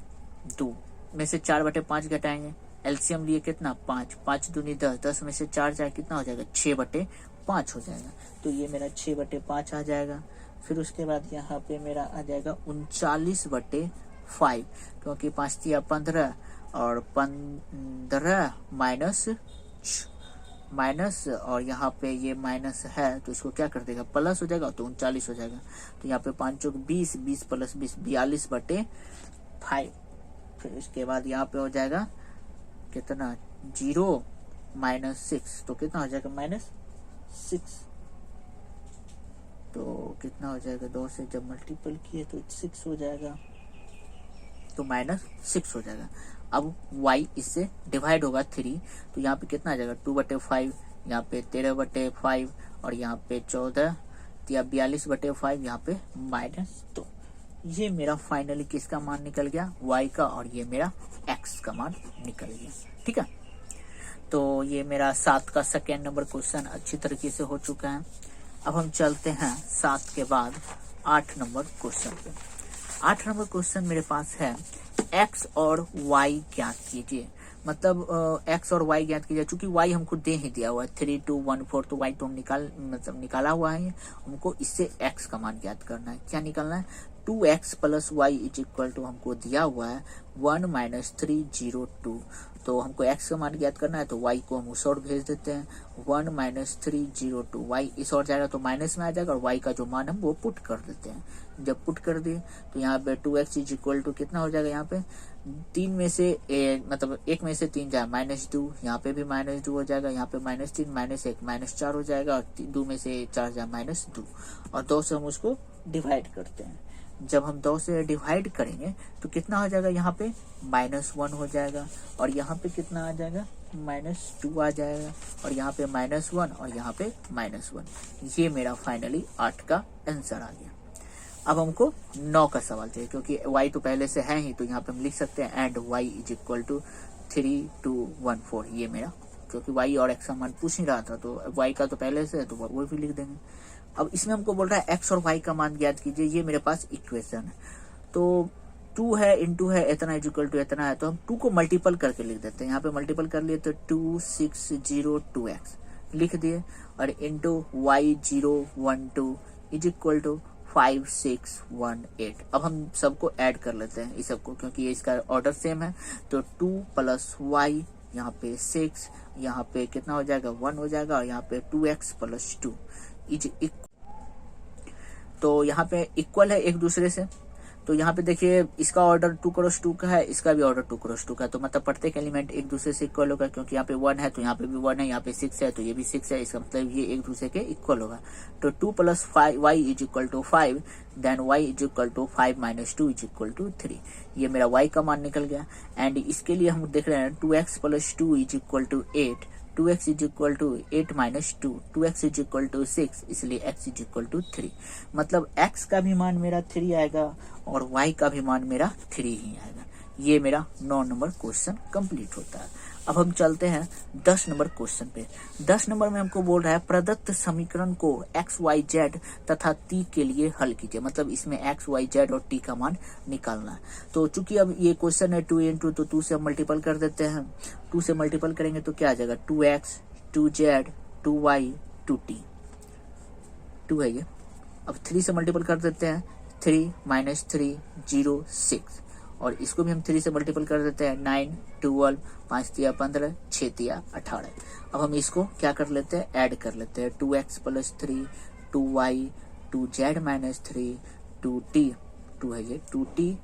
2 में से 4/5 घटाएंगे, एलसीएम लिए कितना, 5, 5 दूनी 10, 10 में से 4 जाए कितना हो जाएगा, 6/5 हो जाएगा। तो ये मेरा 6/5 आ जाएगा। फिर उसके बाद यहाँ पे मेरा आ जाएगा 39/5, क्योंकि 5 दिया 15, और 15 माइनस, और यहाँ पे ये माइनस है तो इसको क्या कर देगा, प्लस हो जाएगा, तो 39 हो जाएगा। तो यहाँ पे 5 चौक 20, 20 प्लस 20 42/5। फिर इसके बाद यहाँ पे हो जाएगा कितना, 0 -6, तो कितना हो जाएगा -6। तो कितना हो जाएगा, 2 से जब मल्टीपल किए तो 6 हो जाएगा, तो -6 हो जाएगा। अब y इससे डिवाइड होगा 3, तो यहाँ पे कितना आ जाएगा 2/5, यहाँ पे 13/5 और यहाँ पे 14 या 42/5, यहाँ पे -2। ये मेरा फाइनली किसका मान निकल गया, y का, और ये मेरा x का मान निकल गया। ठीक है, तो ये मेरा 7 का सेकेंड नंबर क्वेश्चन अच्छी तरीके से हो चुका है। अब हम चलते हैं 7 के बाद 8 नंबर क्वेश्चन पे। 8 नंबर क्वेश्चन मेरे पास है x और y ज्ञात कीजिए। मतलब x और y ज्ञात कीजिए। चूंकि y हमको दे ही दिया हुआ है 3, 2, 1, 4, तो y तो हम निकाला हुआ है। हमको इससे x का मान ज्ञात करना है। क्या निकालना है, 2x + y = हमको दिया हुआ है 1 - 3, 0, 2। तो हमको x का मान ज्ञात करना है, तो y को हम उस ओर भेज देते हैं। 1 - 3, 0, 2, y इस ओर जाएगा तो माइनस में आ जाएगा, और y का जो मान हम वो पुट कर देते हैं। जब पुट कर दिए तो यहाँ पे 2x = कितना हो जाएगा, यहाँ पे 3 में से मतलब 1 में से 3 जाए -2, यहाँ पे भी -2 हो जाएगा, यहाँ पे -3, -1, -4 हो जाएगा, और 2 में से 4 जाए -2, और 2 से हम उसको डिवाइड करते हैं। जब हम 2 से डिवाइड करेंगे तो कितना हो जाएगा, यहाँ पे -1 हो जाएगा, और यहाँ पे कितना आ जाएगा, -2 आ जाएगा, और यहाँ पे -1 और यहाँ पे -1। ये मेरा फाइनली 8 का आंसर आ गया। अब हमको 9 का सवाल चाहिए, क्योंकि y तो पहले से है ही, तो यहाँ पे हम लिख सकते हैं एंड y = 3, 2, 1, 4। ये मेरा, क्योंकि y और x का मान पूछ ही रहा था, तो y का तो पहले से है, तो वो भी लिख देंगे। अब इसमें हमको बोल रहा है x और y का मान ज्ञात कीजिए। ये मेरे पास इक्वेशन है, तो 2 है इंटू है इतना = इतना है, तो हम 2 को मल्टीपल करके लिख देते हैं। यहाँ पे मल्टीपल कर लिए तो 2, 6, 0, 2x लिख दिए, और इंटू y 0, 1, 2 = 5, 6, 1, 8। अब हम सबको ऐड कर लेते हैं इस सबको, क्योंकि ये इसका ऑर्डर सेम है। तो 2 + y, यहाँ पे 6, यहाँ पे कितना हो जाएगा 1 हो जाएगा, और यहाँ पे 2x + 2 तो यहाँ पे इक्वल है एक दूसरे से। तो यहाँ पे देखिए इसका ऑर्डर 2 × 2 का है, इसका भी ऑर्डर 2 × 2 का है, तो मतलब प्रत्येक एलिमेंट एक दूसरे से इक्वल होगा। क्योंकि यहाँ पे 1 है तो यहाँ पे भी 1 है, यहाँ पे 6 है तो ये भी 6 है, इसका मतलब ये एक दूसरे के इक्वल होगा। तो 2 + 5y = 5, देन y = 5 - 2 = 3। ये मेरा y का मान निकल गया। एंड इसके लिए हम देख रहे हैं 2x + 2 = 8, 2x = 8 - 2, 2x = 6, इसलिए x = 3। मतलब x का भी मान मेरा 3 आएगा और y का भी मान मेरा 3 ही आएगा। ये मेरा 9 नंबर क्वेश्चन कंप्लीट होता है। अब हम चलते हैं 10 नंबर क्वेश्चन पे। 10 नंबर में हमको बोल रहा है प्रदत्त समीकरण को x, y, z तथा t के लिए हल कीजिए। मतलब इसमें x, y, z और t का मान निकालना है। तो चूंकि अब ये क्वेश्चन है 2 × 2, तो 2 से हम मल्टीपल कर देते हैं। 2 से मल्टीपल करेंगे तो क्या आ जाएगा, 2x, 2z, 2y, 2t। 2 है ये। अब 3 से मल्टीपल कर देते हैं, 3 - 3, 0, 6, और इसको भी हम 3 से मल्टीपल कर देते हैं, 9, 12, 5 × 15, 6 × 18। अब हम इसको क्या कर लेते हैं, ऐड कर लेते हैं। 2x + 3, 2y, 2z - 3, 2t, 2 है ये, 2t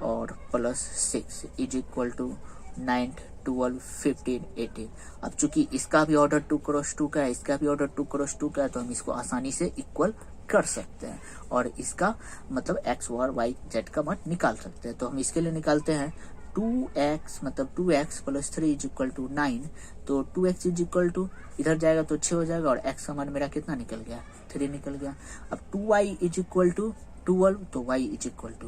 और +6 = 9, 12, 15, 18। अब चूंकि इसका भी ऑर्डर 2 × 2 का है, इसका भी ऑर्डर 2 × 2 का है, तो हम इसको आसानी से इक्वल कर सकते हैं और इसका मतलब x और y z का मान निकाल सकते हैं। तो हम इसके लिए निकालते हैं 2x, मतलब 2x + 3 = 9। तो 2x इधर जाएगा तो 6 हो जाएगा, और x का मान मेरा कितना निकल गया, 3 निकल गया। अब 2y = 12, तो y =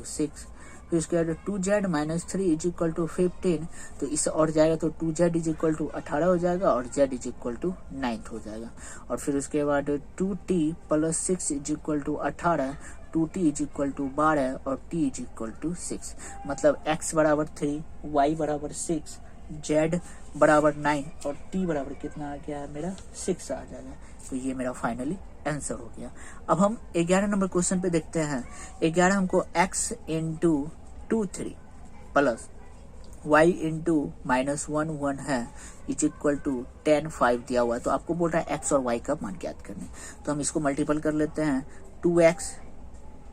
6। फिर उसके बाद 2z - 3 = 15, तो इससे और जाएगा तो 2z = 18 हो जाएगा, और z = 9 हो जाएगा। और फिर उसके बाद 2t + 6 = 18, 2t = 12 और t = 6। मतलब x = 3, y = 6, z = 9 और t बराबर कितना आ गया है मेरा 6 आ जाएगा। तो ये मेरा फाइनली आंसर हो गया। अब हम 11 नंबर क्वेश्चन पे देखते हैं। 11 हमको x × 2, 3 प्लस y × -1, 1 है = 10, 5 दिया हुआ है। तो आपको बोल रहा है x और y का मान ज्ञात करने। तो हम इसको मल्टीपल कर लेते हैं, 2x,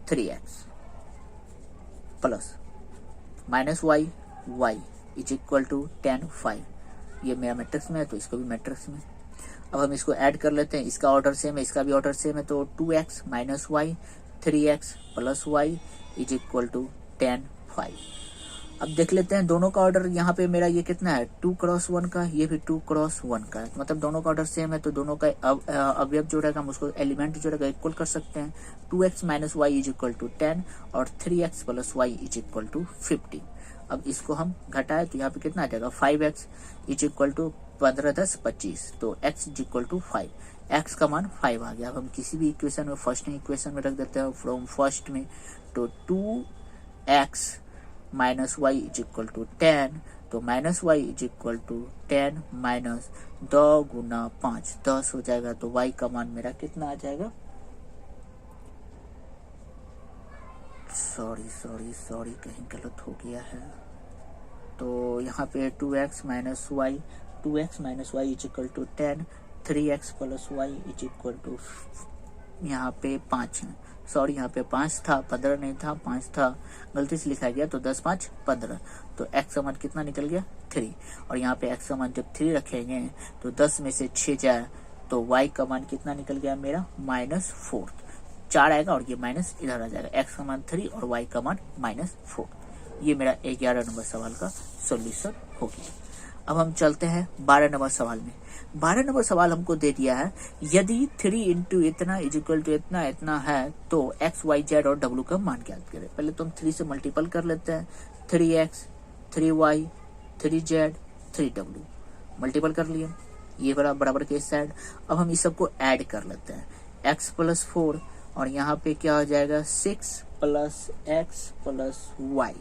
3x plus -y, y = 10, 5। ये मेरा मैट्रिक्स में है तो इसको भी मैट्रिक्स में। अब हम इसको ऐड कर लेते हैं, इसका ऑर्डर सेम है, इसका भी ऑर्डर सेम है, तो 2x minus y 3x plus y is equal to 10 5। अब देख लेते हैं दोनों का ऑर्डर, यहाँ पे मेरा ये कितना है 2 क्रॉस 1 का, ये भी 2 क्रॉस 1 का है, मतलब दोनों का ऑर्डर सेम है, तो दोनों का अवयव जो रहेगा हम उसको एलिमेंट जो रहेगा इक्वल कर सकते हैं। 2x minus y is equal to 10 और 3x plus y is equal to 50। अब इसको हम घटाए तो यहाँ पे कितना आ जाएगा 5x इज इक्वल टू 15 10 25, तो x is equal to 5, x का मान 5 आ गया। अब हम किसी भी इक्वेशन में फर्स्ट इक्वेशन में रख देते हैं फ्रॉम फर्स्ट में, तो 2x minus y is equal to 10, तो minus y is equal to 10 minus 2 गुना 5 10 हो जाएगा, तो y का मान मेरा कितना आ जाएगा, सॉरी कहीं गलत हो गया है, तो यहाँ पे 2x minus y is equal to 10, 3x plus y is equal to यहाँ पे 5 है, सॉरी यहाँ पे 5 था 15 नहीं था 5 था, गलती से लिखा गया, तो 10 5 15, तो x का मान कितना निकल गया 3, और यहाँ पे x का मान जब 3 रखेंगे तो 10 में से 6 जाए तो y का मान कितना निकल गया मेरा -4, 4 आएगा और ये माइनस इधर आ जाएगा, x का मान 3 और y का मान -4। ये मेरा 11 नंबर सवाल का सोल्यूशन हो गया। अब हम चलते हैं 12 नंबर सवाल में। 12 नंबर सवाल हमको दे दिया है, यदि 3 इंटू इतना इज इक्वल टू इतना इतना है तो x y z और w का मान ज्ञात करें। पहले तो हम 3 से मल्टीपल कर लेते हैं, 3x 3y 3z 3w multiple कर लिए, ये बराबर के साइड। अब हम इस सबको ऐड कर लेते हैं, x प्लस 4 और यहाँ पे क्या हो जाएगा 6 प्लस x प्लस y,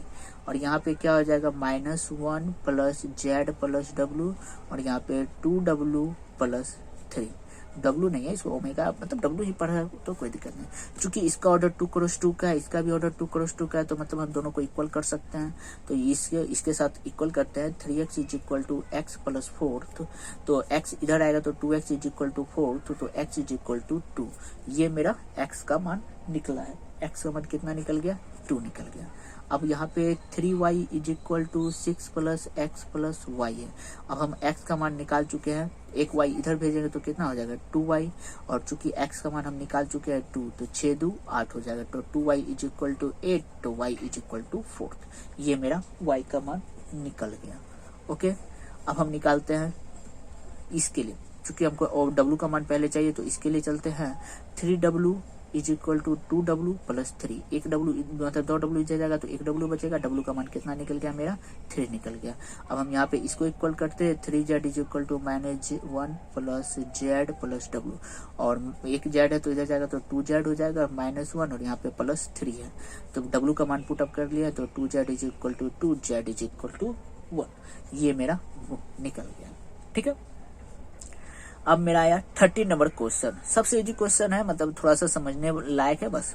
और यहाँ पे क्या हो जाएगा -1 प्लस z प्लस w, और यहाँ पे 2w प्लस 3, w नहीं है इसको ओमेगा, मतलब w ही पढ़ा है तो कोई दिक्कत नहीं। चूंकि इसका ऑर्डर 2 क्रॉस 2 का है, इसका भी ऑर्डर 2 क्रॉस 2 का है, तो मतलब हम दोनों को इक्वल कर सकते हैं, तो इसके साथ इक्वल करते हैं। 3x is equal to x plus 4, तो x इधर आएगा तो 2x इज इक्वल टू 4, तो x इज इक्वल टू 2। ये मेरा x का मान निकला है, x का मान कितना निकल गया 2 निकल गया। अब यहाँ पे 3y is equal to 6 plus x plus y है। अब हम x का मान निकाल चुके हैं, एक y इधर भेजेंगे तो कितना हो जाएगा 2y, और चूंकि x का मान हम निकाल चुके हैं 2, तो 6 2 8 हो जाएगा, तो 2y इज इक्वल टू 8, तो y इज इक्वल टू 4। ये मेरा y का मान निकल गया। ओके, अब हम निकालते हैं इसके लिए, चूंकि हमको w का मान पहले चाहिए तो इसके लिए चलते हैं। 3w is equal to 2w plus 3, एक w मतलब 2w इधर जाएगा तो 1w बचेगा, w का मान कितना निकल गया मेरा 3 निकल गया। अब हम यहाँ पे इसको इक्वल करते हैं, 3z is equal to -1 plus z plus w, और एक z है तो इधर जाएगा तो 2z हो जाएगा -1, और यहाँ पे प्लस 3 है, तो w का मान पुट अप कर लिया, तो 2z is equal to 2, z is equal to 1। ये मेरा निकल गया, ठीक है। अब मेरा आया 13 नंबर क्वेश्चन, सबसे इजी क्वेश्चन है, मतलब थोड़ा सा समझने लायक है बस।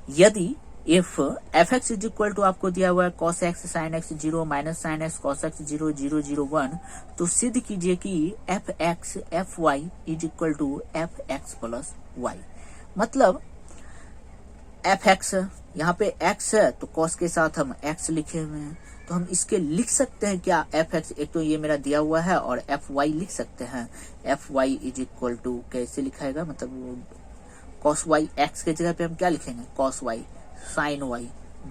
यदि if fx is equal to आपको दिया हुआ है cos x sin x 0 minus sin x cos x 0 0 0 1, तो सिद्ध कीजिए कि fx fy is equal to fx plus y। मतलब fx यहाँ पे x है तो cos के साथ हम x लिखे हुए हैं, तो हम इसके लिख सकते हैं क्या fx, एक तो ये मेरा दिया हुआ है, और fy लिख सकते हैं। fy इज इक्वल टू कैसे लिखाएगा, मतलब cos y, x के जगह पे हम क्या लिखेंगे cos y sin y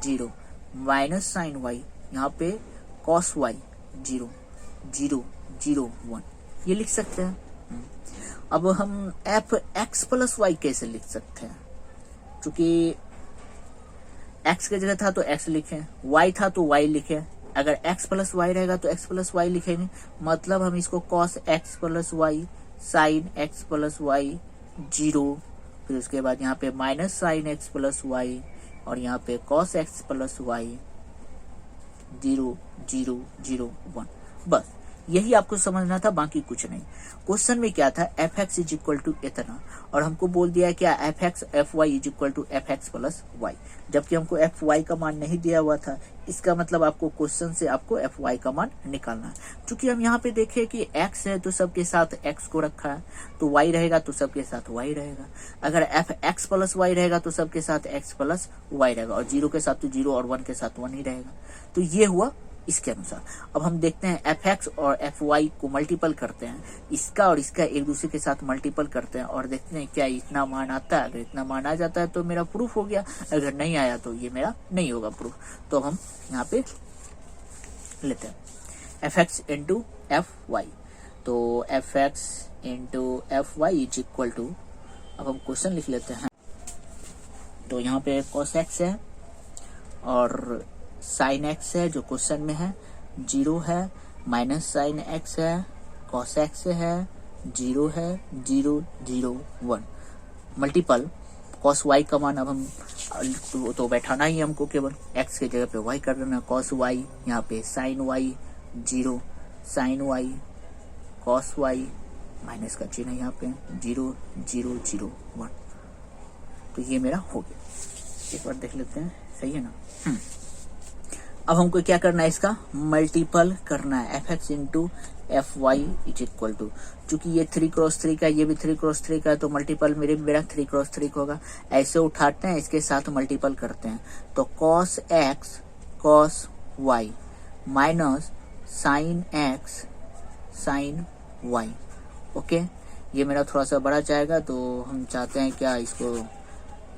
0 minus sin y, यहाँ पे cos y 0 0 0 1, ये लिख सकते हैं। अब हम fx प्लस y कैसे लिख सकते हैं, क्योंकि x के जगह था तो x लिखे, y था तो y लिखे, अगर x प्लस y रहेगा तो x प्लस y लिखेंगे, मतलब हम इसको cos x plus y sin x plus y 0, फिर उसके बाद यहाँ पे minus sin x plus y, और यहाँ पे cos x प्लस y 0 0 0 1, बस यही आपको समझना था, बाकी कुछ नहीं। क्वेश्चन में क्या था fx इज इक्वल टू इतना, और हमको बोल दिया है क्या fx fy is equal to fx plus y, जबकि हमको fy का मान नहीं दिया हुआ था। इसका मतलब आपको क्वेश्चन से आपको fy का मान निकालना है। चूंकि हम यहाँ पे देखें कि x है तो सबके साथ x को रखा है, तो y रहेगा तो सबके साथ y रहेगा, अगर fx प्लस y रहेगा तो सबके साथ x प्लस y रहेगा, और 0 के साथ तो 0 और 1 के साथ 1 ही रहेगा। तो ये हुआ इसके अनुसार। अब हम देखते हैं एफ एक्स और एफ वाई को मल्टीपल करते हैं, इसका और इसका एक दूसरे के साथ मल्टीपल करते हैं और देखते हैं क्या इतना मान आता है। अगर इतना मान आ जाता है तो मेरा प्रूफ हो गया, अगर नहीं आया तो ये मेरा नहीं होगा प्रूफ। तो हम यहाँ पे लेते हैं F x into F Y. तो F x into F Y is equal to, अब हम क्वेश्चन लिख लेते हैं। तो यहाँ पे कॉस एक्स है और साइन एक्स है जो क्वेश्चन में है, 0 है, माइनस साइन एक्स है, कॉस एक्स है, 0 है, 0 0 1 मल्टीपल कॉस वाई का मान। अब हम तो बैठाना ही हमको, केवल एक्स के जगह पे वाई कर देना, कॉस वाई, यहाँ पे sine y 0, sine y, cos y, minus का चिन्ह यहाँ पे 0 0 0 1। तो ये मेरा हो गया। एक बार देख लेते हैं, सही है ना। अब हमको क्या करना है, इसका मल्टीपल करना है। F x into F Y is equal to, चूंकि ये 3x3 का, ये भी 3x3 का है, तो मल्टीपल मेरा 3x3 का होगा। ऐसे उठाते हैं, इसके साथ मल्टीपल करते हैं। तो cos x cos y minus sine x sine y. Okay, ये मेरा थोड़ा सा बड़ा जाएगा, तो हम चाहते हैं क्या, इसको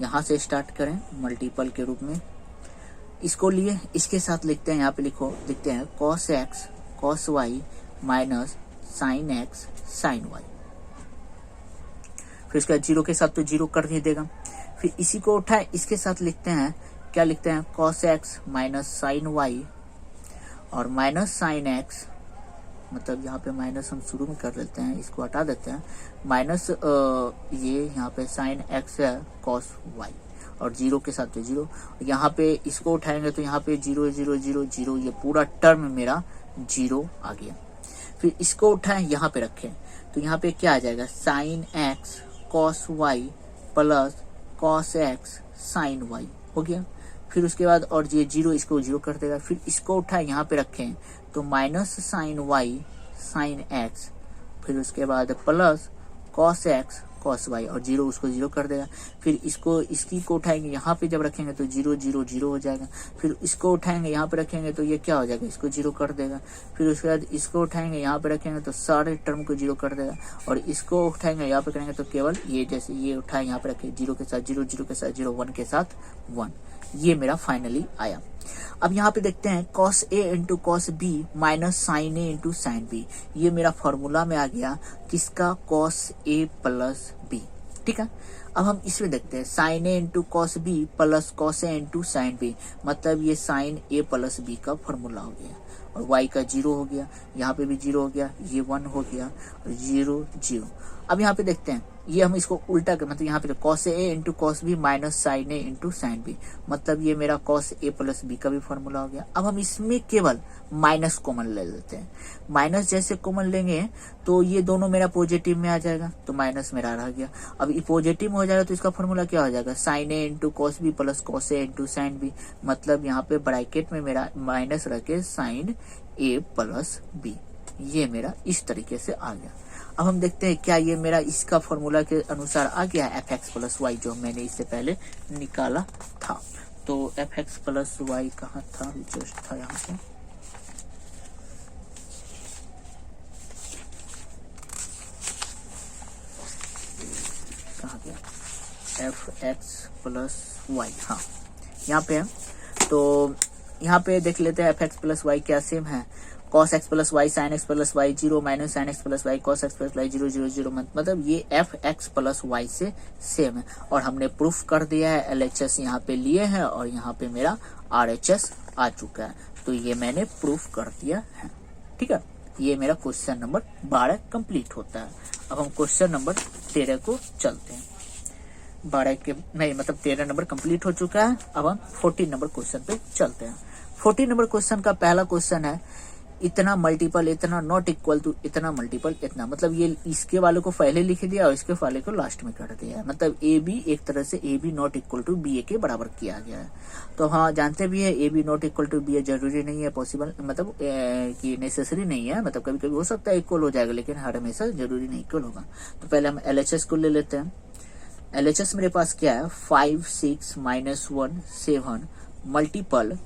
यहाँ से स्टार्ट करें मल्टीपल के रूप में। इसको लिए इसके साथ लिखते हैं, यहाँ पे लिखते हैं cos x cos y minus sine x sine y. फिर इसका 0 के साथ तो 0 कर ही देगा। फिर इसी को उठाए, इसके साथ लिखते हैं, क्या लिखते हैं, cos x minus sine y और माइनस साइन एक्स, मतलब यहाँ पे माइनस हम शुरू में कर लेते हैं, इसको हटा देते हैं। माइनस ये यहाँ पे साइन एक्स है कॉस वाई और 0 के साथ तो 0। यहाँ पे इसको उठाएंगे तो यहाँ पे 0 0 0 0, ये पूरा टर्म मेरा 0 आ गया। फिर इसको उठाएं, यहाँ पे रखें, तो यहाँ पे क्या आ जाएगा, sine x cos y plus cos x sine y हो गया। फिर उसके बाद और ये 0 इसको 0 कर देगा। फिर इसको उठाएं, यहाँ पे रखें, तो minus sine y sine x, फिर उसके बाद plus cos x cos y और 0 उसको 0 कर देगा। फिर इसकी को उठाएंगे, यहाँ पे जब रखेंगे तो 0 0 0 हो जाएगा। फिर इसको उठाएंगे, यहाँ पे रखेंगे तो ये क्या हो जाएगा, इसको 0 कर देगा। फिर उसके बाद इसको उठाएंगे, यहाँ पे रखेंगे तो सारे टर्म को 0 कर देगा। और इसको उठाएंगे, यहाँ पे करेंगे तो केवल ये, जैसे ये उठाए, यहाँ पे रखे 0 के साथ 0, 0 के साथ 0, 1 के साथ 1। ये मेरा फाइनली आया। अब यहाँ पे देखते हैं cos A into cos B minus sine A into sine B। ये मेरा फॉर्मूला में आ गया किसका, cos A प्लस B। ठीक है, अब हम इसमें देखते हैं sine A into cos B plus cos A into sine B, मतलब ये साइन A प्लस B का फॉर्मूला हो गया। और y का 0 हो गया, यहाँ पे भी 0 हो गया, ये 1 हो गया और 0 0। अब यहाँ पे देखते हैं, ये हम इसको उल्टा कर, मतलब यहाँ पे cos A into cos B minus sine A into sine B, मतलब ये मेरा cos A प्लस B का भी फॉर्मूला हो गया। अब हम इसमें केवल माइनस कॉमन ले लेते हैं। माइनस जैसे कॉमन लेंगे तो ये दोनों मेरा पॉजिटिव में आ जाएगा, तो माइनस मेरा रह गया। अब ये पॉजिटिव में हो जाएगा तो इसका फॉर्मूला क्या हो जाएगा, sine A into cos B plus cos A into sine B, मतलब यहाँ पे ब्रैकेट में मेरा माइनस रख के साइन A प्लस B। ये मेरा इस तरीके से आ गया। अब हम देखते हैं क्या ये मेरा इसका फॉर्मूला के अनुसार आ गया एफ एक्स प्लस वाई, जो मैंने इससे पहले निकाला था। तो एफ एक्स प्लस वाई कहाँ था, जस्ट था यहाँ पे, कहाँ गया, एफ एक्स प्लस वाई, हाँ यहाँ पे है। तो यहाँ पे देख लेते हैं एफ एक्स प्लस वाई क्या सेम है, cos x plus y sine x plus y 0 minus sine x plus y cos x plus y 0 0 0, मतलब ये एफ एक्स प्लस वाई से सेम है। और हमने प्रूफ कर दिया है, LHS यहाँ पे लिए हैं और यहाँ पे मेरा RHS आ चुका है, तो ये मैंने प्रूफ कर दिया है। ठीक है, ये मेरा क्वेश्चन नंबर 12 कंप्लीट होता है। अब हम क्वेश्चन नंबर 13 को चलते हैं। 12 के नहीं, मतलब 13 नंबर कंप्लीट हो चुका है। अब हम 14 नंबर क्वेश्चन पे चलते हैं। 14 नंबर क्वेश्चन का पहला क्वेश्चन है, इतना मल्टीपल इतना नॉट इक्वल टू इतना मल्टीपल इतना, मतलब ये इसके वाले को पहले लिख दिया और इसके वाले को लास्ट में कर दिया, मतलब ए बी एक तरह से A B not equal to B A के बराबर किया गया है। तो हाँ जानते भी है A B not equal to B A जरूरी नहीं है, पॉसिबल मतलब कि नेसेसरी नहीं है, मतलब कभी कभी हो सकता है इक्वल हो जाएगा, लेकिन हर हमेशा जरूरी नहीं इक्वल होगा। तो पहले हम LHS को ले लेते हैं। LHS मेरे पास क्या है, 5 6 -1 7 मल्टीपल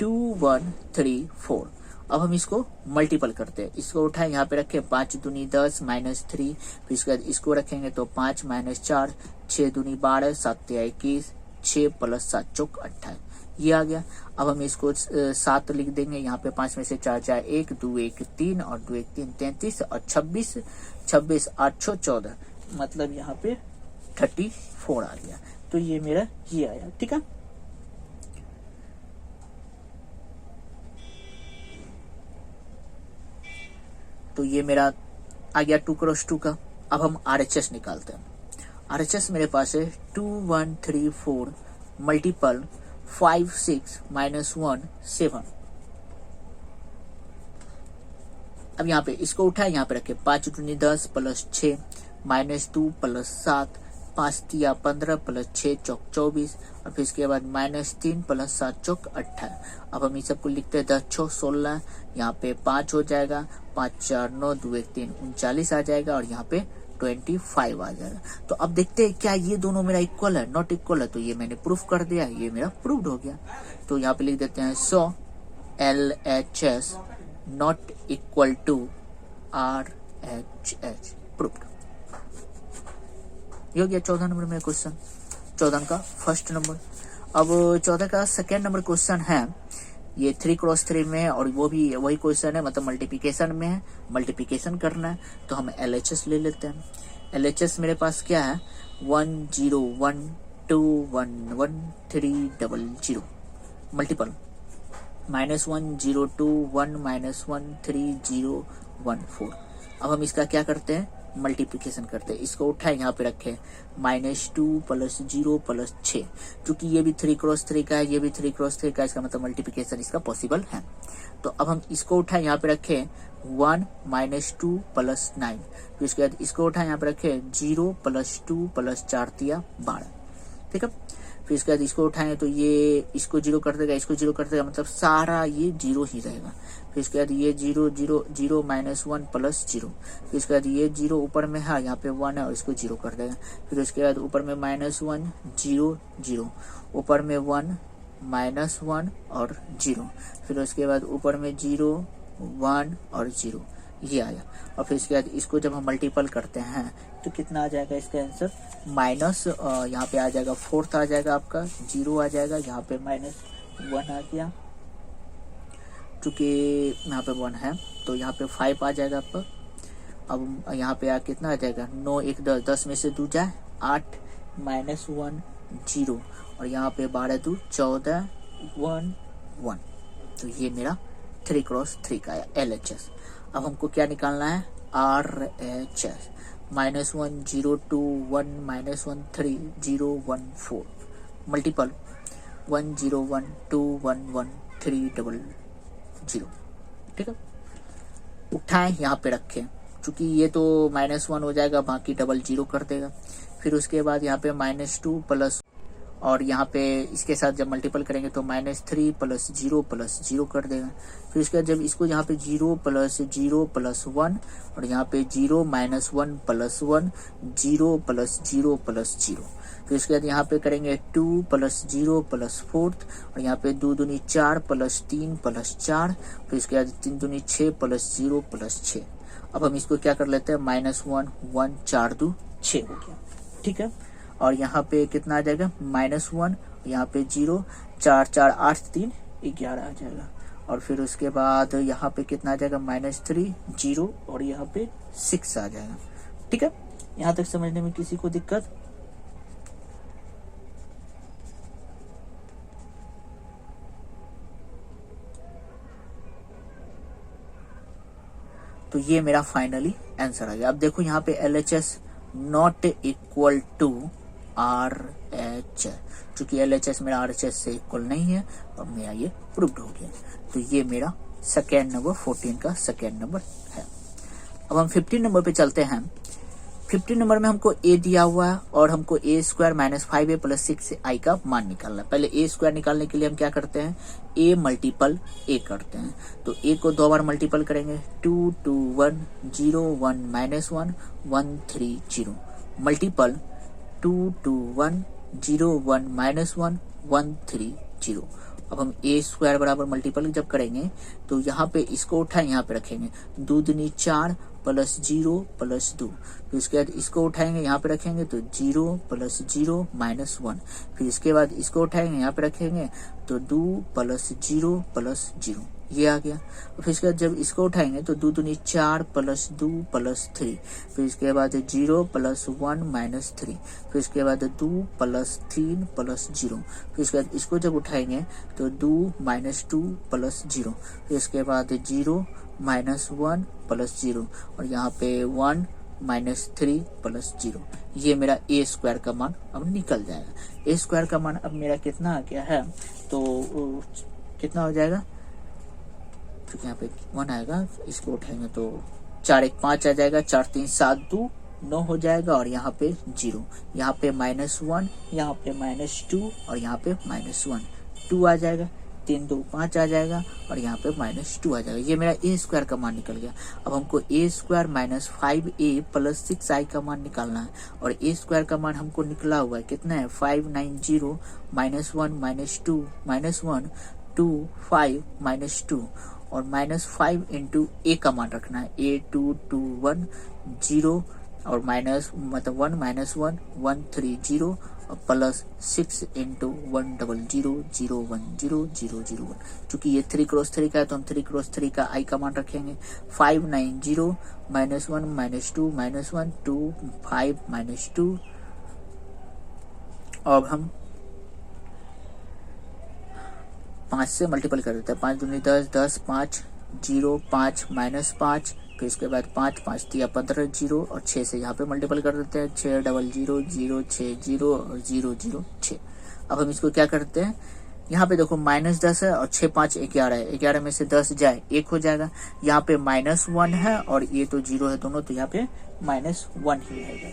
2 1 3 4, अब हम इसको मल्टीपल करते हैं, इसको उठाए यहाँ पे रखे 5 दूनी 10 -3, फिर इसके बाद इसको रखेंगे तो 5 - 4, 6 दूनी 12, 7 या 21, 6 + 7 = 28, ये आ गया। अब हम इसको 7 लिख देंगे, यहाँ पे 5 में से 4 जाए 1, 2 1 3 और 2 1 3 33 और 26 26 8 14, मतलब यहाँ पे 34 आ गया। तो ये मेरा ये आया, ठीक है। तो ये मेरा आ गया 2 × 2 का। अब हम RHS निकालते हैं। RHS मेरे पास है 2 1 3 4 मल्टीपल 5 6 -1 7। अब यहाँ पे इसको उठाए, यहाँ पे रखे 5 दूनी 10 + 6 -2 + 7, 5 तिया 15 + 6 = 24 और फिर इसके बाद -3 + 7 = 28। अब हम इस सबको लिखते हैं 10 6 16, यहाँ पे 5 हो जाएगा, 5 4 9 2 1 3 39 आ जाएगा और यहाँ पे 25 आ जाएगा। तो अब देखते हैं क्या ये दोनों मेरा इक्वल है, नॉट इक्वल है, तो ये मैंने प्रूफ कर दिया, ये मेरा प्रूव्ड हो गया। तो यहाँ पे लिख देते हैं so LHS not equal to RHS, proved. ये हो गया 14 नंबर में क्वेश्चन, 14 का फर्स्ट नंबर। अब 14 का सेकेंड नंबर क्वेश्चन है, ये 3 × 3 में है और वो भी वही क्वेश्चन है, मतलब मल्टीप्लिकेशन में है, मल्टीप्लिकेशन करना है। तो हम LHS ले लेते हैं। LHS मेरे पास क्या है 1 0 1 2 1 1 3 0 0 मल्टीपल -1 0 2 1 -1 3 0 1 4। अब हम इसका क्या करते हैं, मल्टीप्लिकेशन करते हैं। इसको उठाए, यहाँ पे रखे -2 + 0 + 6, क्योंकि ये भी 3 × 3 का है, ये भी 3 × 3 का, इसका मतलब मल्टीप्लिकेशन इसका पॉसिबल है। तो अब हम इसको उठाए, यहाँ पे रखे 1 -2 + 9, फिर उसके बाद इसको उठाए, यहाँ पे रखे 0 + 2 + 4 तिया 12, ठीक है। फिर इसके बाद इसको उठाएंगे तो ये इसको 0 कर देगा, इसको 0 कर देगा, मतलब सारा ये 0 ही रहेगा। फिर इसके बाद ये 0 0 0 -1 + 0, फिर इसके बाद ये 0 ऊपर में है, यहाँ पे 1 है और इसको 0 कर देगा। फिर उसके बाद ऊपर में -1 0 0, ऊपर में 1 -1 और 0, फिर उसके बाद ऊपर में 0 1 और 0, ये आया। और फिर इसके बाद इसको जब हम मल्टीपल करते हैं तो कितना आ जाएगा इसका आंसर, माइनस यहाँ पे आ जाएगा 4th आ जाएगा आपका, 0 आ जाएगा, यहाँ पे -1 आ गया, चूंकि यहाँ पे 1 है तो यहाँ पे 5 आ जाएगा आपका। अब यहाँ पे कितना आ जाएगा 9 1 10, 10 में से 2 जाए 8, -1 0 और यहाँ पे 12 2 14 1 1। तो ये मेरा 3 × 3 का है LHS। अब हमको क्या निकालना है RHS, -1 0 2 1 -1 3 0 1 4 मल्टीपल 1 0 1 2 1 1 3 0, ठीक है। उठाएं, यहाँ पे रखें, चूंकि ये तो -1 हो जाएगा, बाकी 0 कर देगा। फिर उसके बाद यहाँ पे -2 प्लस, और यहाँ पे इसके साथ जब मल्टीपल करेंगे तो -3 + 0 + 0 कर देगा। फिर उसके बाद जब इसको यहाँ पे 0 + 0 + 1 और यहाँ पे 0 - 1 + 1 0 + 0 + 0, फिर उसके बाद यहाँ पे करेंगे 2 + 0 + 4 और यहाँ पे 2 दूनी 4 + 3 + 4, फिर उसके बाद 3 दूनी 6 + 0 + 6। अब हम इसको क्या कर लेते हैं -1 1 4 2 6 हो गया, ठीक है। और यहाँ पे कितना आ जाएगा -1, यहाँ पे 0 4 4 8 3 11 आ जाएगा। और फिर उसके बाद यहाँ पे कितना आ जाएगा -3 0 और यहाँ पे 6 आ जाएगा, ठीक है। यहाँ तक समझने में किसी को दिक्कत? तो ये मेरा फाइनली आंसर आ गया। अब देखो यहाँ पे LHS not equal to RH, चूंकि LHS मेरा RHS से इक्वल नहीं है और मेरा ये प्रूव्ड हो गया। तो ये मेरा सेकेंड नंबर 14 का सेकेंड नंबर है। अब हम 15 नंबर पे चलते हैं। 15 नंबर में हमको A दिया हुआ है और हमको A² - 5A + 6I का मान निकालना है। पहले A² निकालने के लिए हम क्या करते हैं, A मल्टीपल A करते हैं। तो A को 2 बार मल्टीपल करेंगे, 2 2 1 0 1 -1 1 3 0 मल्टीपल 2 2 1 0 1 -1 1 3 0 अब हम ए स्क्वायर बराबर मल्टीपल जब करेंगे तो यहाँ पे इसको उठाएं, यहाँ पे रखेंगे, 2 दूनी 4 प्लस 0 प्लस 2, फिर उसके बाद इसको उठाएंगे यहाँ पे रखेंगे तो 0 प्लस 0 माइनस 1, फिर इसके बाद इसको उठाएंगे यहाँ पे रखेंगे तो 2 प्लस 0 प्लस 0, ये आ गया। फिर इसके बाद जब इसको उठाएंगे तो 2 दूनी 4 प्लस 2 प्लस 3, फिर इसके बाद 0 प्लस 1 माइनस 3, फिर इसके बाद 2 प्लस 3 प्लस 0, फिर इसके बाद इसको जब उठाएंगे तो 2 माइनस 2 प्लस 0, फिर इसके बाद 0 माइनस 1 प्लस 0, और यहाँ पे 1 माइनस 3 प्लस 0, ये मेरा ए स्क्वायर का मान अब निकल जाएगा। ए स्क्वायर का मान अब मेरा कितना आ गया है, तो कितना हो जाएगा, क्योंकि यहाँ पे 1 आएगा, इसको उठाएंगे तो 4 1 5 आ जाएगा, 4 3 7 2 9 हो जाएगा, और यहाँ पे 0, यहाँ पे -1, यहाँ पे -2, और यहाँ पे -1 2 आ जाएगा, 3 2 5 आ जाएगा, और यहाँ पे -2 आ जाएगा। ये मेरा ए स्क्वायर का मान निकल गया। अब हमको ए square minus 5a plus 6i का मान निकालना है, और ए स्क्वायर का मान हमको निकला हुआ है कितना है, 590 -1 -2 -1 2 5 -2, और -5 इंटू ए का मान रखना है, A221 0, और माइनस मतलब 1 -1 130, और प्लस 6 इंटू 100 चूंकि ये 3 क्रॉस 3 का है तो हम 3 क्रॉस 3 का आई का मान रखेंगे, 590 -1 -2 -1 2 5 -2, और हम 5 से मल्टीपल कर देते हैं, 5 दूनी 10 10 5 0 5 -5, फिर इसके बाद 5 5 3 15 0, और 6 से यहाँ पे मल्टीपल कर देते हैं, 6 0 0 0 6 0 और 0 0 6। अब हम इसको क्या करते हैं, यहाँ पे देखो -10 है और 6 5 11 है, 11 में से 10 जाए 1 हो जाएगा, यहाँ पे -1 है और ये तो 0 है दोनों, तो यहाँ पे -1 ही रहेगा,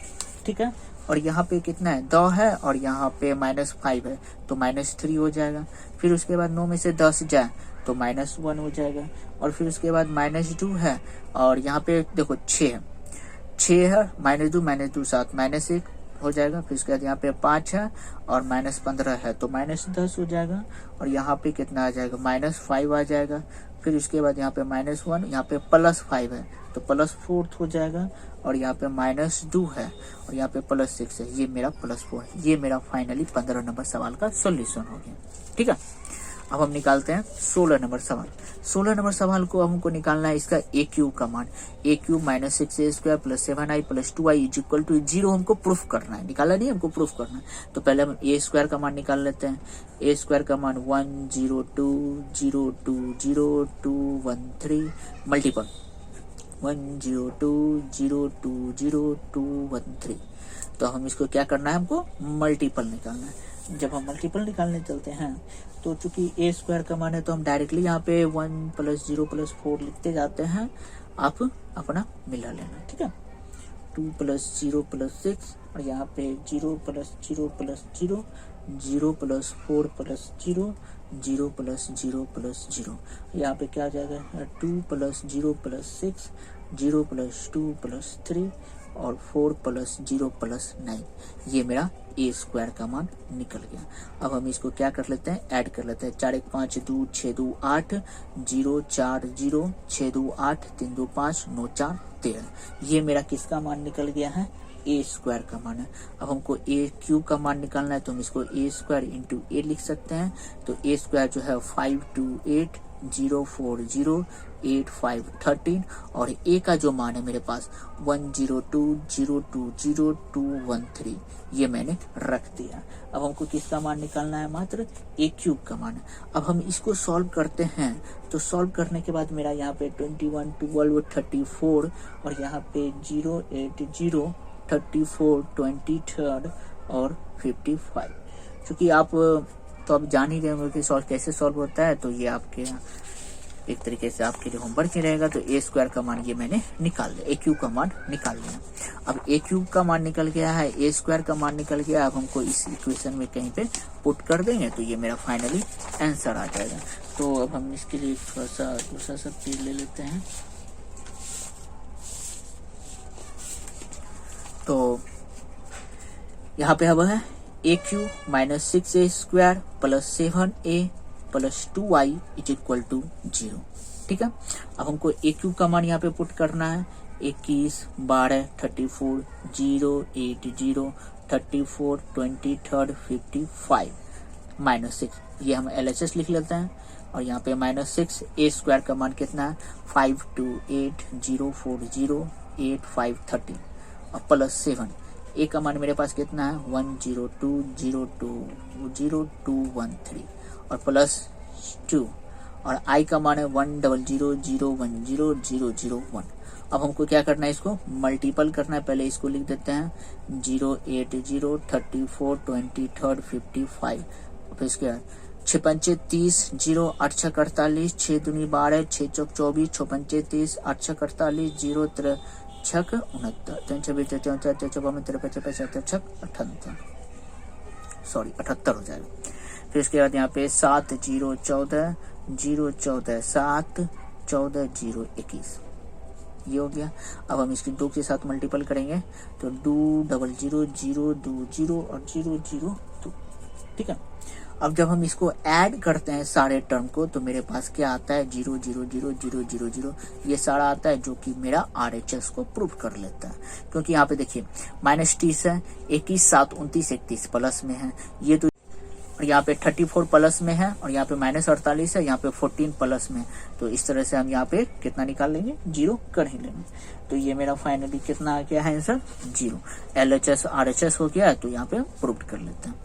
ठीक है। और यहाँ पे कितना है, 2 है, और यहाँ पे -5 है तो -3 हो जाएगा। फिर उसके बाद 9 में से 10 जाए तो -1 हो जाएगा, और फिर उसके बाद -2 है, और यहाँ पे देखो 6 है, -2 -2 7 -1 हो जाएगा। फिर उसके बाद यहाँ पे 5 है और -15 है तो -10 हो जाएगा, और यहाँ पे कितना आ जाएगा, -5 आ जाएगा। फिर उसके बाद यहाँ पे -1, यहाँ पे +5 है तो +4 हो जाएगा, और यहाँ पे -2 है, और यहाँ पे +6 है, ये मेरा +4 है। ये मेरा फाइनली 15 नंबर सवाल का सॉल्यूशन हो गया, ठीक है। अब हम निकालते हैं 16 नंबर सवाल। 16 नंबर सवाल को हमको निकालना है इसका ए क्यूब का मान, A³ -6a² + 7i + 2i = 0 हमको प्रूफ करना है, निकाला नहीं हमको प्रूफ करना है। तो पहले हम ए स्क्वायर का मान निकाल लेते हैं। ए स्क्वायर का मान 102020213 मल्टीपल 102020213। तो हम इसको क्या करना है, हमको मल्टीपल निकालना है। जब हम मल्टीपल निकालने चलते हैं तो चूंकि ए स्क्वायर का मान है तो हम डायरेक्टली यहाँ पे 1 + 0 + 4 लिखते जाते हैं, आप अपना मिला लेना, ठीक है। 2 + 0 + 6, और यहाँ पे 0 + 0 + 0 0 + 4 + 0 0 + 0 + 0, यहाँ पे क्या आ जाएगा, 2 + 0 + 6 0 + 2 + 3 और 4 + 0 + 9, ये मेरा ए स्क्वायर का मान निकल गया। अब हम इसको क्या कर लेते हैं, ऐड कर लेते हैं। 4 1 5 2 6 2 8 0 4 0 6 2 8 3 2 5 9 4 13, ये मेरा किसका मान निकल गया है, ए स्क्वायर का मान है। अब हमको ए क्यूब का मान निकालना है तो हम इसको ए स्क्वायर इंटू ए लिख सकते हैं। तो ए स्क्वायर जो है 528 040 8513, और ए का जो मान है मेरे पास 102020213, ये मैंने रख दिया। अब हमको किसका मान निकालना है, मात्र ए क्यूब का मान। अब हम इसको सॉल्व करते हैं, तो सॉल्व करने के बाद मेरा यहाँ पे 21 12 34, और यहाँ पे 0 8 0 34 23 और 55। क्योंकि आप तो अब जान ही गए होंगे कि सॉल्व कैसे सॉल्व होता है, तो ये आपके एक तरीके से आपके लिए होमवर्क ही रहेगा। तो ए स्क्वायर का मान ये मैंने निकाल लिया, ए क्यूब का मान निकाल लिया। अब ए क्यूब का मान निकल गया है, ए स्क्वायर का मान निकल गया। अब हमको इस इक्वेशन में कहीं पे पुट कर देंगे तो ये मेरा फाइनली आंसर आ जाएगा। तो अब हम इसके लिए थोड़ा सा दूसरा सा पेज ले लेते हैं। तो यहाँ पे अब है A³ -6a² + 7a plus 2i is equal to 0। ठीक है, अब हमको ए क्यू का मान यहाँ पे पुट करना है। 21, 12, 34, 0, 8, 0, 34, 23, 55 -6, ये हम LHS लिख लेते हैं। और यहाँ पे -6, ए स्क्वायर का मान कितना है 528,040,8530 और प्लस 7, ए का मान मेरे पास कितना है 102,020,213 और प्लस 2 और आई का मान है 100,010,001। अब हमको क्या करना है, इसको मल्टीपल करना है। पहले इसको लिख देते हैं 080 34 23 55, फिर इसके बाद 6 5 30 0 8 6 48 6 दूनी 12 6 चौक 24 6 5 30 8 6 48 0 3 6 69 3 6 20 3 4 4 5 3 5 5 6 78 सॉरी 78 हो जाएगा। फिर इसके बाद यहाँ पे 7 0 14 0 14 7 14 0 21, ये हो गया। अब हम इसकी 2 के साथ मल्टीपल करेंगे तो 2 0 0 0 2 0 और 0 0 2। ठीक है, अब जब हम इसको ऐड करते हैं सारे टर्म को तो मेरे पास क्या आता है 0 0 0 0 0 0, ये सारा आता है जो कि मेरा RHS को प्रूव कर लेता है। क्योंकि यहाँ पे देखिए -30 है, 21 7 29 31 प्लस में है, ये तो और यहाँ पे 34 प्लस में है और यहाँ पे -48 है, यहाँ पे 14 प्लस में। तो इस तरह से हम यहाँ पे कितना निकाल लेंगे 0 कर ही लेंगे। तो ये मेरा फाइनली कितना आ गया है आंसर 0। LHS RHS हो गया है, तो यहाँ पे प्रूव कर लेते हैं।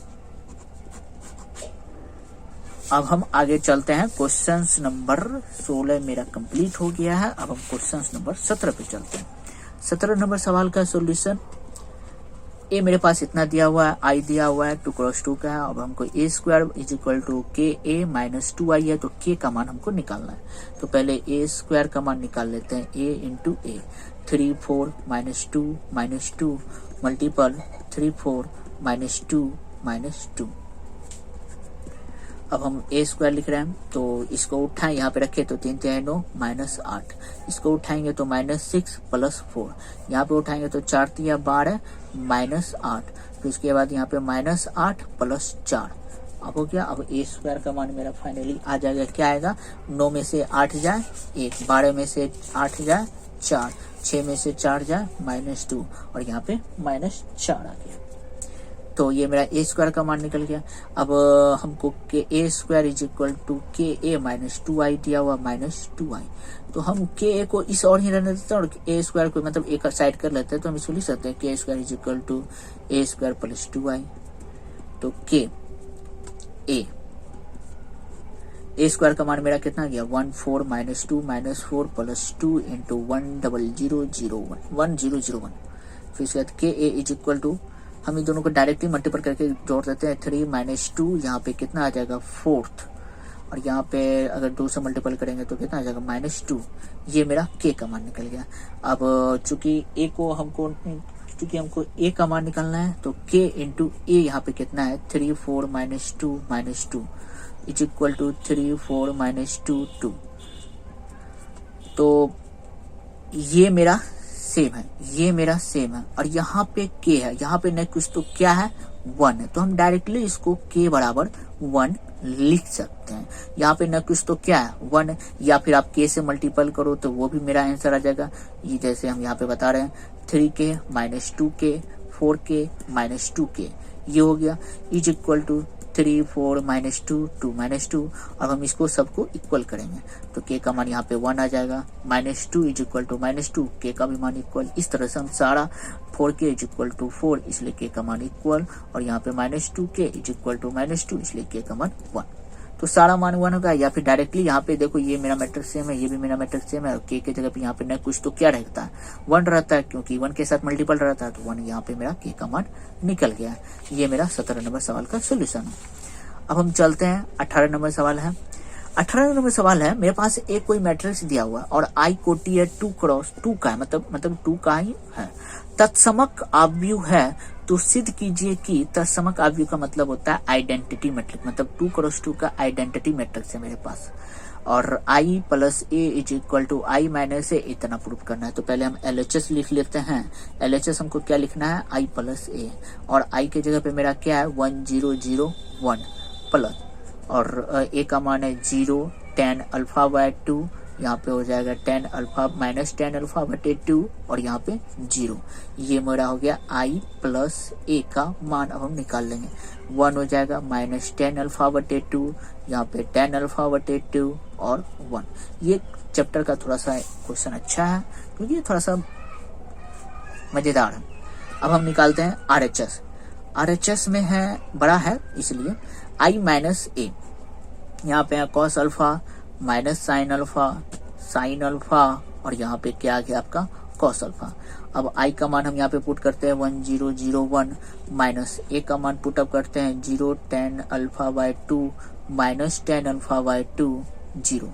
अब हम आगे चलते हैं, क्वेश्चन नंबर 16 मेरा कंप्लीट हो गया है। अब हम क्वेश्चन नंबर 17 पे चलते हैं। 17 नंबर सवाल का सॉल्यूशन, ए मेरे पास इतना दिया हुआ है, आई दिया हुआ है 2 क्रॉस 2 का है। अब हमको ए स्क्वायर इज इक्वल टू के ए माइनस 2i है, तो के का मान हमको निकालना है। तो पहले ए स्क्वायर का मान निकाल लेते हैं, ए इंटू ए 3 4 -2 -2 मल्टीपल 3 4 -2 -2। अब हम ए स्क्वायर लिख रहे हैं तो इसको उठाएं, यहाँ पे रखे तो 3 3 9 -8, इसको उठाएंगे तो -6 प्लस 4, यहाँ पे उठाएंगे तो 4 3 12 -8, फिर उसके बाद यहाँ पे -8 प्लस 4। अब हो गया। अब ए स्क्वायर का मान मेरा फाइनली आ जाएगा, क्या आएगा 9 में से 8 जाए 1, 12 में से 8 जाए 4, 6 में से 4 जाए -2 और यहाँ पे -4 आ गया। तो ये मेरा ए स्क्वायर का मान निकल गया। अब हमको के ए स्क्वायर इज इक्वल टू के ए माइनस 2i दिया हुआ -2i, तो हम के ए को इस और ही रहने देते हैं और ए स्क्वायर को मतलब एक साइड कर लेते हैं। तो हम इसको लिख सकते हैं k square is equal to a square plus 2i। तो के ए स्क्वायर का मान मेरा कितना गया 1 4 -2 -4 प्लस 2 इंटू 10001 फिर उसके बाद के ए इज इक्वल टू, हम इन दोनों को डायरेक्टली मल्टीपल करके जोड़ देते हैं। 3 -2 यहाँ पे कितना आ जाएगा 4th, और यहाँ पे अगर 2 से मल्टीपल करेंगे तो कितना आ जाएगा -2। ये मेरा के का मान निकल गया। अब चूंकि हमको ए का मान निकालना है तो के इंटू ए यहाँ पे कितना है 3 4 -2 इज इक्वल टू 3 4 -2 2। तो ये मेरा सेम है और यहाँ पे के है, यहाँ पे नहीं कुछ तो क्या है 1 है, तो हम डायरेक्टली इसको के बराबर 1 लिख सकते हैं। यहाँ पे न कुछ तो क्या है 1, या फिर आप के से मल्टीपल करो तो वो भी मेरा आंसर आ जाएगा। ये जैसे हम यहाँ पे बता रहे हैं 3k -2k 4k -2k, ये हो गया इज इक्वल टू 3 4 -2 2 -2। अब हम इसको सबको इक्वल करेंगे तो के का मान यहाँ पे 1 आ जाएगा, -2 इज इक्वल टू -2, के का भी मान इक्वल। इस तरह से हम सारा 4k इज इक्वल टू 4 इसलिए के का मान इक्वल, और यहाँ पे -2k इज इक्वल टू -2 इसलिए के का मान 1। तो सारा मान 1 होगा, या फिर डायरेक्टली यहाँ पे देखो ये मेरा मैट्रिक्स सेम है, ये भी मेरा मैट्रिक्स सेम है, और के जगह पे यहाँ पे न कुछ तो क्या रहता है 1 रहता है, क्योंकि 1 के साथ मल्टीपल रहता है तो 1 यहाँ पे मेरा के का मान निकल गया है। ये मेरा 17 नंबर सवाल का सोल्यूशन है। अब हम चलते हैं 18 नंबर सवाल है। 18 नंबर सवाल है, मेरे पास एक कोई मैट्रिक्स दिया हुआ है और आई कोटि है 2 क्रॉस 2 का है, मतलब 2 का ही है, तत्समक आव्यूह है, तो सिद्ध कीजिए कि तत्समक आव्यूह का मतलब होता है आइडेंटिटी मैट्रिक्स, मतलब 2 क्रॉस 2 का आइडेंटिटी मैट्रिक्स है मेरे पास, और I plus A is equal to I minus A इतना प्रूफ करना है। तो पहले हम LHS लिख लेते हैं। LHS हमको क्या लिखना है आई प्लस ए, और आई के जगह पे मेरा क्या है 1001 प्लस और ए का मान है 0 tan अल्फा बाय 2, यहाँ पे हो जाएगा tan alpha minus tan alpha बटे 2 और यहाँ पे 0। ये मेरा हो गया i प्लस ए का मान अब हम निकाल लेंगे। 1 हो जाएगा माइनस tan अल्फा बटे 2, यहाँ पे tan अल्फा बटे 2 और 1। ये चैप्टर का थोड़ा सा क्वेश्चन अच्छा है क्योंकि ये थोड़ा सा मजेदार है। अब हम निकालते हैं RHS। RHS में है बड़ा है इसलिए i माइनस ए, यहाँ पे है cos alpha minus sine alpha और यहाँ पे क्या आ गया आपका cos अल्फा। अब i का मान हम यहाँ पे पुट करते हैं 1001 माइनस ए का मान पुटअप करते हैं 0 tan alpha by 2 minus tan alpha by 2 0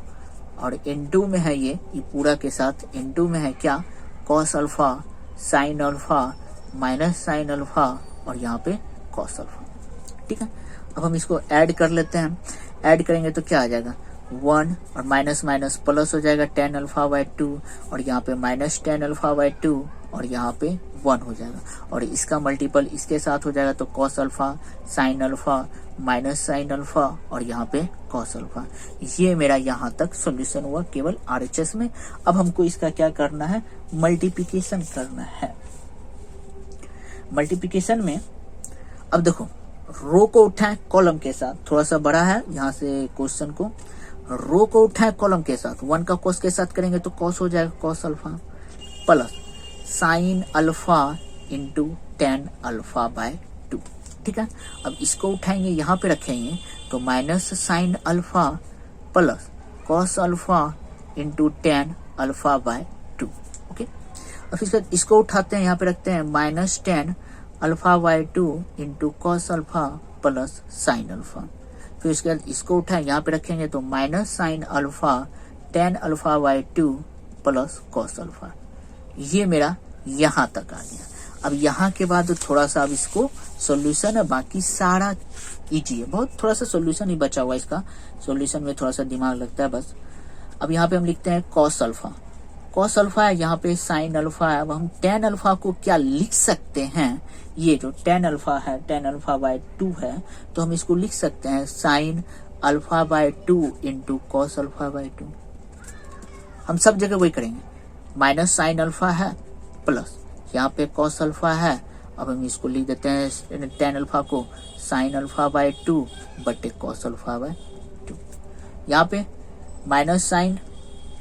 और इनटू में है ये पूरा के साथ इनटू में है क्या cos alpha sign alpha minus sine alpha और यहाँ पे cos अल्फा। ठीक है, अब हम इसको ऐड कर लेते हैं। ऐड करेंगे तो क्या आ जाएगा 1 और माइनस माइनस प्लस हो जाएगा tan अल्फा बाय 2 और यहाँ पे माइनस tan अल्फा बाय 2 और यहाँ पे 1 हो जाएगा और इसका मल्टीपल इसके साथ हो जाएगा तो cos alpha sign alpha minus sine alpha और यहाँ पे cos अल्फा। ये मेरा यहाँ तक सॉल्यूशन हुआ केवल RHS में। अब हमको इसका क्या करना है, मल्टीप्लिकेशन करना है। मल्टीप्लिकेशन में अब देखो रो को उठाएं कॉलम के साथ, थोड़ा सा बड़ा है यहाँ से क्वेश्चन को। रो को उठाएं कॉलम के साथ, 1 का cos के साथ करेंगे तो cos हो जाएगा cos alpha plus sine alpha into tan alpha by 2। ठीक है, अब इसको उठाएंगे यहाँ पे रखेंगे तो minus sine alpha plus cos alpha into tan alpha by 2। Okay, और फिर इसको उठाते हैं यहाँ पे रखते हैं minus tan alpha by 2 into cos alpha plus sine alpha. फिर उसके बाद इसको उठाएं यहाँ पे रखेंगे तो minus sine alpha tan alpha by 2 plus cos alpha. ये मेरा यहाँ तक आ गया। अब यहाँ के बाद थोड़ा सा अब इसको सॉल्यूशन है, बाकी सारा इजी है, बहुत थोड़ा सा सॉल्यूशन ही बचा हुआ है। इसका सॉल्यूशन में थोड़ा सा दिमाग लगता है बस। अब यहाँ पे हम लिखते हैं cos अल्फा, cos अल्फा है, यहाँ पे साइन अल्फा है। अब हम tan अल्फा को क्या लिख सकते हैं, ये जो tan अल्फा है tan अल्फा बाय 2 है तो हम इसको लिख सकते हैं sine alpha by 2 into cos alpha by 2। हम सब जगह वही करेंगे, माइनस साइन अल्फा है प्लस यहाँ पे cos अल्फा है। अब हम इसको लिख देते हैं tan अल्फा को साइन अल्फा बाय 2 बटे cos अल्फा बाय 2। यहाँ पे माइनस साइन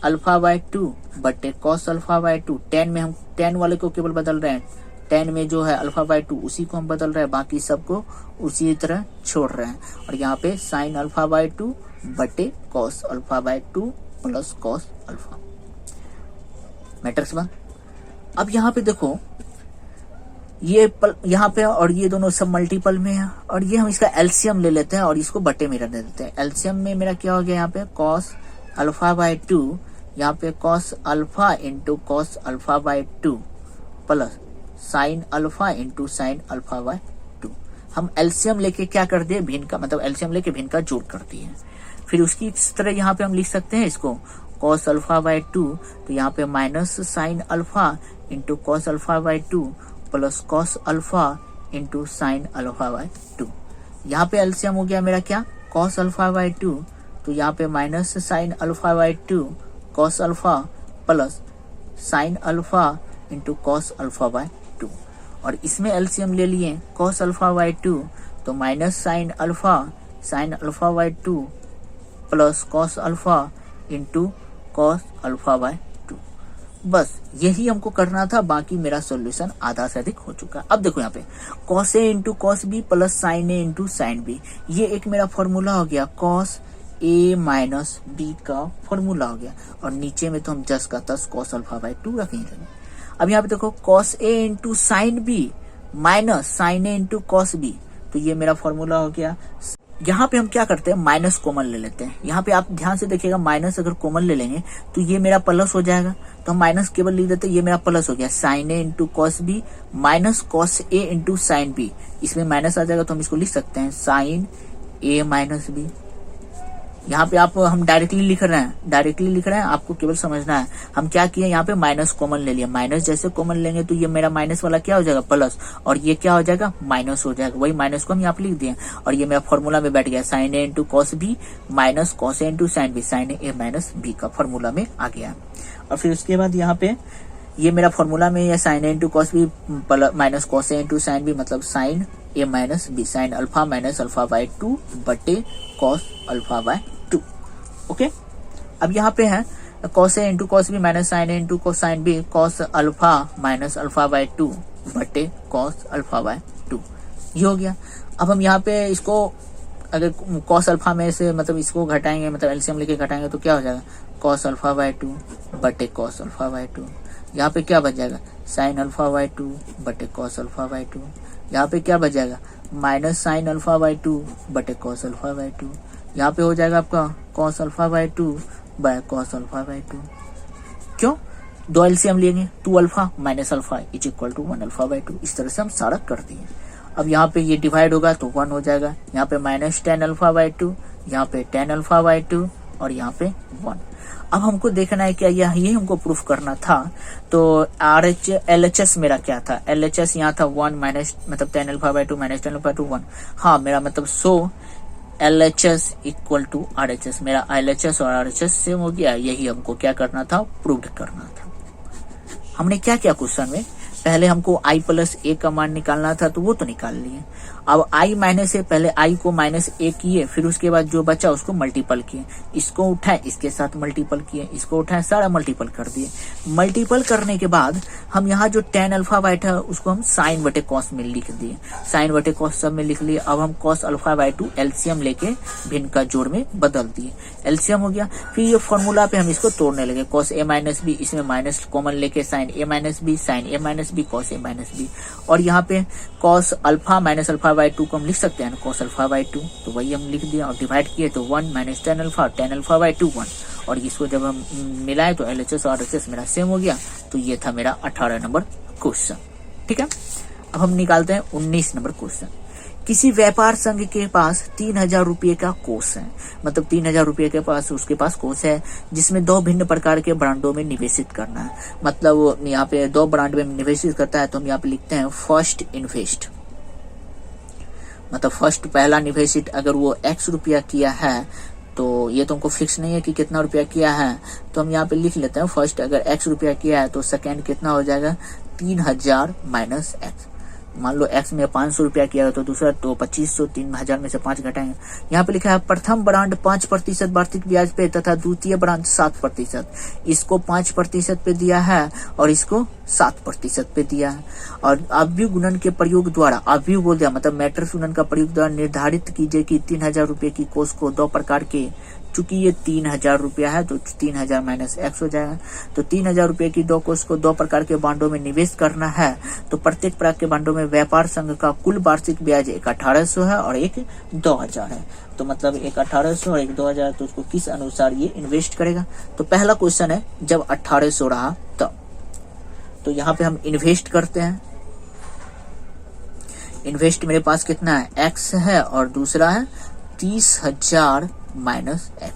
अल्फा बाय 2 बटे cos अल्फा बाय 2। tan में हम tan वाले को केवल बदल रहे हैं, tan में जो है अल्फा बाय 2 उसी को हम बदल रहे हैं, बाकी सबको उसी तरह छोड़ रहे हैं। और यहाँ पे साइन अल्फा बाय 2 बटे cos alpha by 2 plus cos alpha. Matrix बन। अब यहाँ पे देखो ये यहाँ पे और ये दोनों सब मल्टीपल में है और ये हम इसका एलसीएम ले लेते हैं और इसको बटे में रख देते हैं। एलसीएम में मेरा क्या हो गया, यहाँ पे cos अल्फा बाय 2, यहाँ पे cos alpha into cos alpha by 2 plus sine alpha into sine alpha by 2। हम एलसीएम लेके क्या कर दिए, भिन्न का मतलब एलसीएम लेके भिन्न का जोड़ कर दिए। फिर उसकी इस तरह यहाँ पे हम लिख सकते हैं इसको cos अल्फा बाय 2, तो यहाँ पे minus sine alpha into cos alpha by 2 plus cos alpha into sine alpha by 2। यहाँ पे एलसीएम हो गया मेरा क्या cos अल्फा बाय 2, तो यहाँ पे minus sine alpha by 2 cos alpha plus sine alpha into cos alpha by 2। और इसमें एलसीएम ले लिए cos अल्फा बाय 2, तो minus sine alpha by 2 plus cos alpha into cos alpha by 2। बस यही हमको करना था, बाकी मेरा सॉल्यूशन आधा से अधिक हो चुका है। अब देखो यहाँ पे cos a into cos b plus sign a into sine b, ये एक मेरा फॉर्मूला हो गया cos a माइनस b का फॉर्मूला हो गया। और नीचे में तो हम 10 का 10 cos अल्फा बाय 2 रखेंगे। अब यहाँ पे देखो cos a into sine b minus sine a into cos b, तो ये मेरा फॉर्मूला हो गया। यहाँ पे हम क्या करते हैं, माइनस कॉमन ले लेते हैं। यहाँ पे आप ध्यान से देखिएगा, माइनस अगर कॉमन ले लेंगे तो ये मेरा प्लस हो जाएगा, तो हम माइनस केवल लिख देते हैं, ये मेरा प्लस हो गया साइन ए into cos B minus cos ए इंटू साइन बी। इसमें माइनस आ जाएगा तो हम इसको लिख सकते हैं साइन ए माइनस बी। यहाँ पे आप हम डायरेक्टली लिख रहे हैं, आपको केवल समझना है। हम क्या किए, यहाँ पे माइनस कॉमन ले लिया। माइनस जैसे कॉमन लेंगे तो ये मेरा माइनस वाला क्या हो जाएगा, प्लस, और ये क्या हो जाएगा, माइनस हो जाएगा। वही माइनस को हम यहाँ पे लिख दिए और ये मेरा फॉर्मूला में बैठ गया, sine A into cos B minus cos A into sine B, sine A minus B का फॉर्मूला में आ गया। और फिर उसके बाद यहाँ पे ये मेरा फॉर्मूला में ये साइन ए into cos B minus cos ए इंटू साइन बी, मतलब sine A minus B, sine alpha minus alpha by 2 बटे कॉस अल्फा बाय 2। ओके, अब यहाँ पे है cos A into cos B minus sine A into cos sine b, cos alpha minus alpha by 2 बटे cos alpha by 2, ये हो गया। अब हम यहाँ पे इसको अगर कॉस अल्फा में से मतलब इसको घटाएंगे, मतलब एलसीएम लेके घटाएंगे तो क्या हो जाएगा, कॉस अल्फा बाय 2 बटे कॉस अल्फा बाय 2। यहाँ पे क्या बच जाएगा, साइन अल्फा बाय 2 बटे कॉस अल्फा बाय 2। यहाँ पे क्या बच जाएगा, माइनस साइन अल्फा बाय 2 बटे कॉस अल्फा बाय 2। यहाँ पे हो जाएगा आपका cos alpha by 2 by cos alpha by 2। क्यों, दो एलसीएम लेंगे, 2 alpha minus alpha is equal to 1 alpha by 2। इस तरह से हम सारा कर दिए। अब यहाँ पे ये डिवाइड होगा तो 1 हो जाएगा। यहाँ पे माइनस 10 अल्फा बाय 2, यहाँ पे 10 अल्फा बाय 2 और यहाँ पे 1। अब हमको देखना है क्या, ये हमको प्रूफ करना था। तो LHS मेरा क्या था, LHS यहाँ था 1 माइनस मतलब 10 अल्फा बाय 2 माइनस 10 अल्फा 2 1। हाँ, मेरा मतलब सो LHS इक्वल टू RHS, मेरा LHS और RHS सेम हो गया। यही हमको क्या करना था, प्रूव करना था। हमने क्या किया क्वेश्चन में, पहले हमको i प्लस ए का मान निकालना था तो वो तो निकाल लिए। अब i माइनस ए, पहले i को माइनस ए किए, फिर उसके बाद जो बचा उसको मल्टीपल किए, इसको उठाए इसके साथ मल्टीपल किए, इसको उठाए सारा मल्टीपल कर दिए। मल्टीपल करने के बाद हम यहाँ जो 10 अल्फा बाय था उसको हम साइन बटे कॉस में लिख दिए, साइन बटे कॉस सब में लिख लिए। अब हम कॉस अल्फा बाय 2 एलसीएम लेके भिन्न का जोड़ में बदल दिए, एलसीएम हो गया। फिर ये फॉर्मूला पे हम इसको तोड़ने लगे, कॉस ए माइनस बी, इसमें माइनस कॉमन लेके sign A minus B, sine A minus B cos A minus B. और यहाँ पे cos alpha minus alpha by 2 को हम लिख सकते हैं ना, कॉस अल्फा बाय 2, तो वही हम लिख दिया। और डिवाइड किए तो 1 माइनस 10 अल्फा बाय 2 1। और इसको जब हम मिलाए तो LHS और RHS मेरा सेम हो गया। तो ये था मेरा 18 नंबर क्वेश्चन। ठीक है, अब हम निकालते हैं 19 नंबर क्वेश्चन। किसी व्यापार संघ के पास 3000 रुपये का कोष है, मतलब 3000 रुपये के पास उसके पास कोष है जिसमें 2 भिन्न प्रकार के ब्रांडों में निवेशित करना है। मतलब यहाँ पे 2 ब्रांड में निवेशित करता है तो हम यहाँ पे लिखते हैं फर्स्ट इन्वेस्ट, मतलब फर्स्ट पहला निवेशित अगर वो X रुपया किया है तो ये तो हमको फिक्स नहीं है कि कितना रुपया किया है, तो हम यहाँ पे लिख लेते हैं फर्स्ट अगर X रुपया किया है तो सेकेंड कितना हो जाएगा 3000 माइनस X। मान लो X में 500 रुपया किया है तो दूसरा तो 2500, 3000 में से 5 घटाएंगे। यहाँ पे लिखा है प्रथम ब्रांड 5% वार्षिक ब्याज पे तथा द्वितीय ब्रांड 7%। इसको 5% पे दिया है और इसको 7% पे दिया है। और अवयव गुणन के प्रयोग द्वारा, अवयव बोल दिया मतलब मैट्रिक्स गुणन का प्रयोग द्वारा निर्धारित कीजिए कि 3000 रुपये की कोष को 2 प्रकार के, चूंकि ये 3000 रुपया है तो 3000 माइनस X हो जाएगा। तो 3000 रुपये की 2 कोष को 2 प्रकार के बांडों में निवेश करना है। तो प्रत्येक प्रकार के बांडों में व्यापार संघ का कुल वार्षिक ब्याज एक 1800 है और एक 2000 है। तो मतलब एक 1800 और एक 2000, तो उसको किस अनुसार ये इन्वेस्ट करेगा। तो पहला क्वेश्चन है जब 1800 रहा तब, तो यहाँ पे हम इन्वेस्ट करते हैं। इन्वेस्ट मेरे पास कितना है X है और दूसरा है 30,000 माइनस X।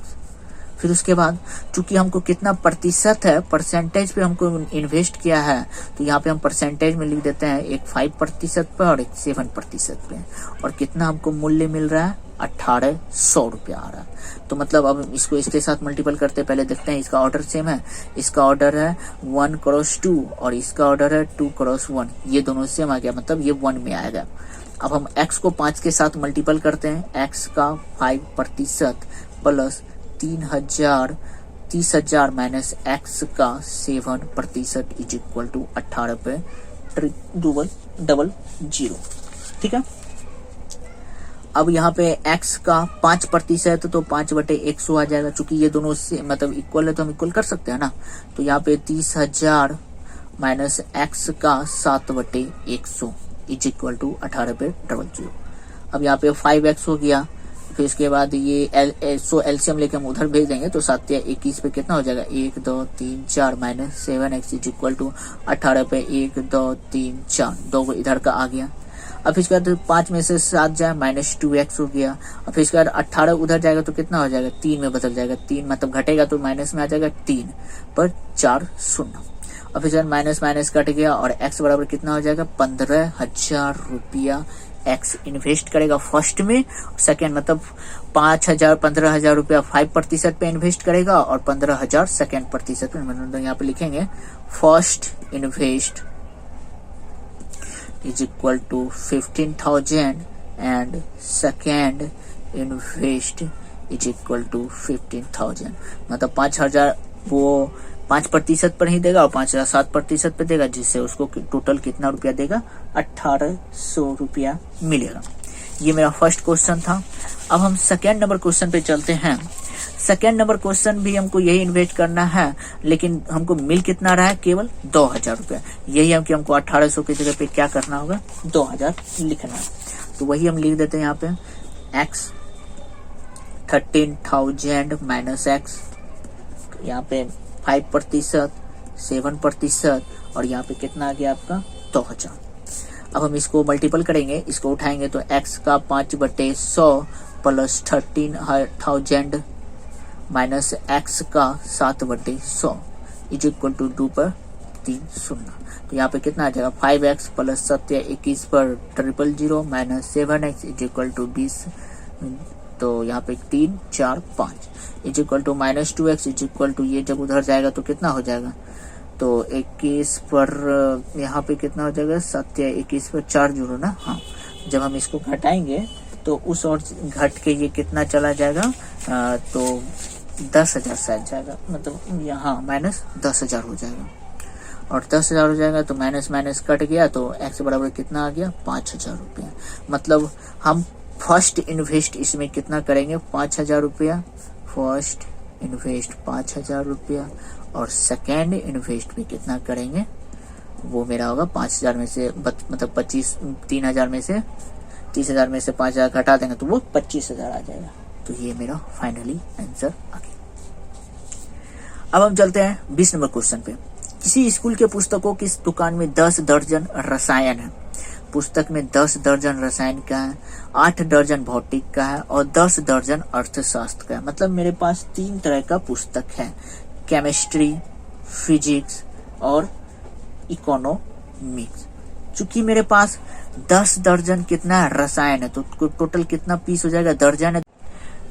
फिर उसके बाद चूंकि हमको कितना प्रतिशत है, परसेंटेज पे हमको इन्वेस्ट किया है, तो यहाँ पे हम परसेंटेज में लिख देते हैं एक 5% पे और एक 7% पे। और कितना हमको मूल्य मिल रहा है 1800 रुपया आ रहा है। तो मतलब अब इसको इसके साथ मल्टीपल करते पहले देखते हैं इसका ऑर्डर सेम है। इसका ऑर्डर है 1x2 और इसका ऑर्डर है 2x1, ये दोनों सेम आ गया, मतलब ये 1 में आएगा। अब हम x को 5 के साथ मल्टीपल करते हैं, x का 5% प्लस 30,000 माइनस x का 7% इज इक्वल टू 18 पे 0000। ठीक है, अब यहाँ पे x का 5% तो 5/100 आ जाएगा। चूंकि ये दोनों से मतलब इक्वल है तो हम इक्वल कर सकते हैं ना। तो यहाँ पे 30,000 माइनस x का 7/100 इज इक्वल टू 18 पे 00। अब यहाँ पे 5x हो गया। फिर इसके बाद ये एलसीएम लेके हम उधर भेज देंगे तो 7 या 21 पे कितना हो जाएगा 1 2 3 4 minus 7x is equal to 18 पे 1 2 3 4, 2 इधर का आ गया। अब इसके बाद 5 में से 7 जाए -2x हो गया। अब इसके बाद 18 उधर जाएगा तो कितना हो जाएगा, 3 में बदल जाएगा। 3 मतलब घटेगा तो माइनस में आ जाएगा 3 पर 4 शून्य। अब इसके बाद माइनस माइनस कट गया और x बराबर कितना हो जाएगा, 15,000 रुपया एक्स इन्वेस्ट करेगा फर्स्ट में। सेकेंड मतलब 5,000 15,000 रुपया 5% पे इन्वेस्ट करेगा और 15,000 सेकेंड प्रतिशत पे। मतलब यहाँ पे लिखेंगे first invest is equal to 15,000 and second invest is equal to 15,000। मतलब 5,000 वो 5% पर ही देगा और 5,000 7% पे देगा, जिससे उसको टोटल कितना रुपया देगा, 1,800 रुपया मिलेगा। ये मेरा फर्स्ट क्वेश्चन था। अब हम सेकेंड नंबर क्वेश्चन पे चलते हैं। सेकेंड नंबर क्वेश्चन भी हमको यही इन्वेस्ट करना है, लेकिन हमको मिल कितना रहा है, केवल 2,000 रुपया। यही है कि हमको 1,800 की जगह पे क्या करना होगा, 2,000 लिखना है। तो वही हम लिख देते हैं यहाँ पे x 13,000 माइनस x, यहाँ पे 5%, 7% और यहाँ पे कितना आ गया आपका 2,000। अब हम इसको मल्टीपल करेंगे, इसको उठाएंगे तो x का 5/100 प्लस 13,000 माइनस x का 7/100 इज इक्वल टू 2 पर 3 शून्य। तो यहाँ पे कितना आ जाएगा, 5x प्लस 7 21 पर 000 minus 7x is equal to 20। तो यहाँ पे 3 4 5 is equal to -2x is equal to, ये जब उधर जाएगा तो कितना हो जाएगा, तो 21 पर यहाँ पे कितना हो जाएगा, 7 21 पर 4 0 ना। हाँ, जब हम इसको घटाएंगे तो उस और घट के ये कितना चला जाएगा, तो 10,000 शायद जाएगा, मतलब यहाँ -10,000 हो जाएगा। और 10,000 हो जाएगा तो माइनस माइनस कट गया तो x बराबर कितना आ गया, 5,000 रुपया। मतलब हम फर्स्ट इन्वेस्ट इसमें कितना करेंगे, 5,000 रुपया फर्स्ट इन्वेस्ट 5,000 रुपया और सेकेंड इन्वेस्ट भी कितना करेंगे, वो मेरा होगा 5,000 में से मतलब 3,000 में से 30,000 में से 5,000 घटा देंगे तो वो 25,000 आ जाएगा। तो ये मेरा फाइनली आंसर आ गया। अब हम चलते हैं 20 नंबर क्वेश्चन पे। किसी स्कूल के पुस्तकों की दुकान में 10 दर्जन रसायन है। पुस्तक में 10 दर्जन रसायन का है, 8 दर्जन भौतिक का है और 10 दर्जन अर्थशास्त्र का है। मतलब मेरे पास 3 तरह का पुस्तक है, केमिस्ट्री, फिजिक्स और इकोनॉमिक्स। चूंकि मेरे पास 10 दर्जन कितना है, रसायन है, तो टोटल कितना पीस हो जाएगा, दर्जन है।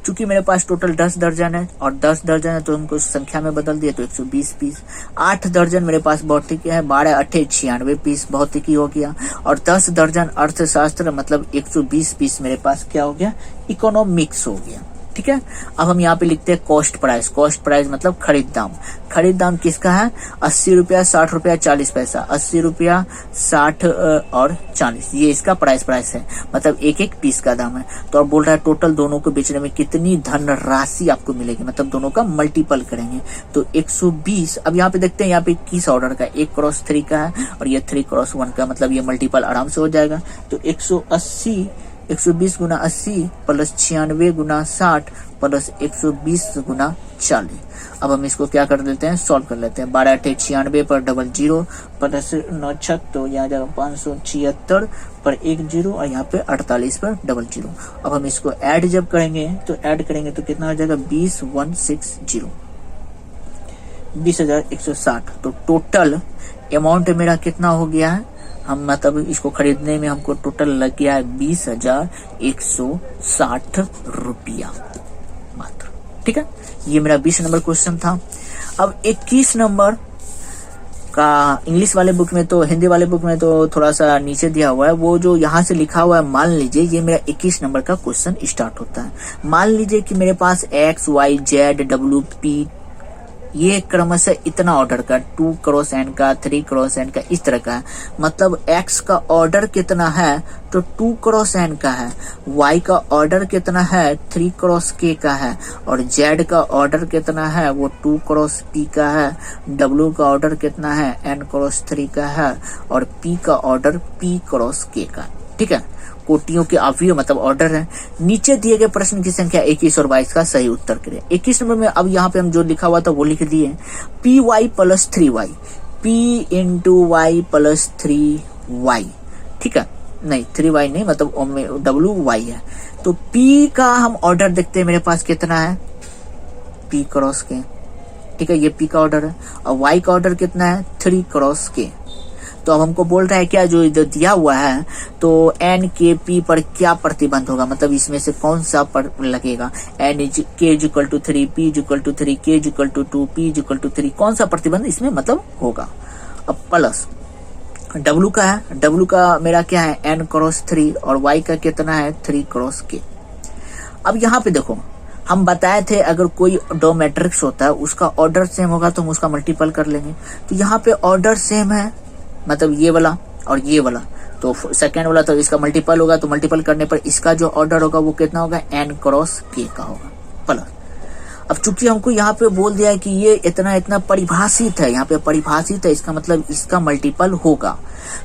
चूंकि मेरे पास टोटल 10 दर्जन है और 10 दर्जन है तो हमको संख्या में बदल दिया तो 120 पीस। 8 दर्जन मेरे पास भौतिक है, 12 8 96 पीस भौतिकी हो गया और 10 दर्जन अर्थशास्त्र मतलब 120 पीस मेरे पास क्या हो गया, इकोनॉमिक्स हो गया। ठीक है। अब हम यहाँ पे लिखते हैं कॉस्ट प्राइस। कॉस्ट प्राइस मतलब खरीद दाम। खरीद दाम किसका है, 80 रुपया 60 रुपया 40 पैसा, 80 रुपया 60 और 40, ये इसका प्राइस है, मतलब एक एक पीस का दाम है। तो अब बोल रहा है टोटल दोनों को बेचने में कितनी धन राशि आपको मिलेगी, मतलब दोनों का मल्टीपल करेंगे तो 120। अब यहाँ पे देखते हैं यहाँ पे किस ऑर्डर का, 1x3 का है और ये 3x1 का, मतलब ये मल्टीपल आराम से हो जाएगा। तो 180 120 गुना 80 प्लस 96 गुना 60 प्लस 120 गुना 40। अब हम इसको क्या कर लेते हैं, सॉल्व कर लेते हैं। 12 8 96 पर 00 प्लस 9 6 तो यहाँ जाएगा 576 पर 10 और यहाँ पे 48 पर 00। अब हम इसको ऐड जब करेंगे तो ऐड करेंगे तो कितना हो जाएगा, 20,160 20,160। तो टोटल अमाउंट मेरा कितना हो गया है, हम मतलब इसको खरीदने में हमको टोटल लग गया है 20,160 रुपया मात्र। ठीक है, ये मेरा 20 नंबर क्वेश्चन था। अब 21 नंबर का इंग्लिश वाले बुक में तो, हिंदी वाले बुक में तो थोड़ा सा नीचे दिया हुआ है, वो जो यहाँ से लिखा हुआ है, मान लीजिए ये मेरा 21 नंबर का क्वेश्चन स्टार्ट होता है। मान लीजिए कि मेरे पास X Y Z W P ये क्रमशः इतना ऑर्डर का 2x n का 3x n का इस तरह का है। मतलब x का ऑर्डर कितना है तो 2x n का है, y का ऑर्डर कितना है 3x k का है और z का ऑर्डर कितना है वो 2x p का है, w का ऑर्डर कितना है n x3 का है और p का ऑर्डर p x k का। ठीक है, कोटियों के अवयव मतलब ऑर्डर है। नीचे दिए गए प्रश्न की संख्या 21 और 22 का सही उत्तर करें। 21 नंबर में अब यहाँ पे हम जो लिखा हुआ था वो लिख दिए, py plus 3y, p into y plus 3y। ठीक है, नहीं 3y नहीं, मतलब WY है। तो P का हम ऑर्डर देखते हैं, मेरे पास कितना है P क्रॉस के, ठीक है, ये P का ऑर्डर है। और Y का ऑर्डर कितना है 3 क्रॉस के। तो अब हमको बोल रहा है क्या, जो इधर दिया हुआ है तो N के P पर क्या प्रतिबंध होगा, मतलब इसमें से कौन सा पर लगेगा। K equal to 3, P equal to 3, K equal to 2, P equal to 3, कौन सा प्रतिबंध इसमें मतलब होगा। अब प्लस W का है, W का मेरा क्या है N क्रॉस 3 और Y का कितना है 3 क्रॉस K। अब यहाँ पे देखो हम बताए थे अगर कोई दो मैट्रिक्स होता है उसका ऑर्डर सेम होगा तो हम उसका मल्टीपल कर लेंगे। तो यहाँ पे ऑर्डर सेम है, मतलब ये वाला और ये वाला, तो सेकेंड वाला तो इसका मल्टीपल होगा, तो मल्टीपल करने पर इसका जो ऑर्डर होगा वो कितना होगा N क्रॉस K का होगा प्लस। अब चूंकि हमको यहाँ पे बोल दिया है कि ये इतना इतना परिभाषित है, यहाँ पे परिभाषित है, इसका मतलब इसका मल्टीपल होगा।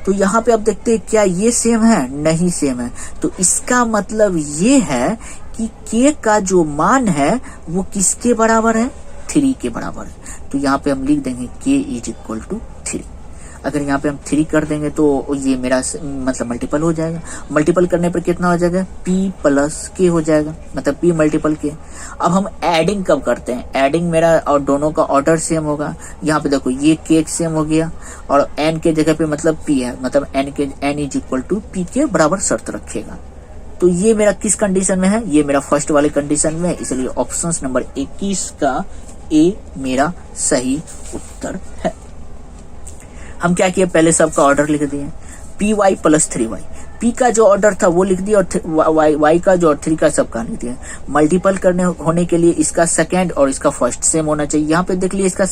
तो यहाँ पे अब देखते हैं क्या ये सेम है, नहीं सेम है। तो इसका मतलब ये है कि K का जो मान है वो किसके बराबर है 3 के बराबर है। तो यहाँ पे हम लिख देंगे K इज इक्वल टू 3। अगर यहाँ पे हम 3 कर देंगे तो ये मेरा मतलब मल्टीपल हो जाएगा। मल्टीपल करने पर कितना हो जाएगा P प्लस K हो जाएगा, मतलब P मल्टीपल K। अब हम एडिंग कब करते हैं, एडिंग मेरा और दोनों का ऑर्डर सेम होगा। यहाँ पे देखो ये K सेम हो गया और N के जगह पे मतलब P है, मतलब N is equal to P के बराबर शर्त रखेगा। तो ये मेरा किस कंडीशन में है, ये मेरा फर्स्ट वाले कंडीशन में है, इसलिए ऑप्शन नंबर 21 का A मेरा सही उत्तर है। हम क्या किए, पहले सबका ऑर्डर लिख दिए PY प्लस 3Y। P का जो ऑर्डर था वो लिख दिया और Y का जो 3 का सबका लिख दिया। मल्टीपल करने होने के लिए इसका सेकंड और इसका फर्स्ट सेम होना चाहिए। यहाँ पे देख लिया इसका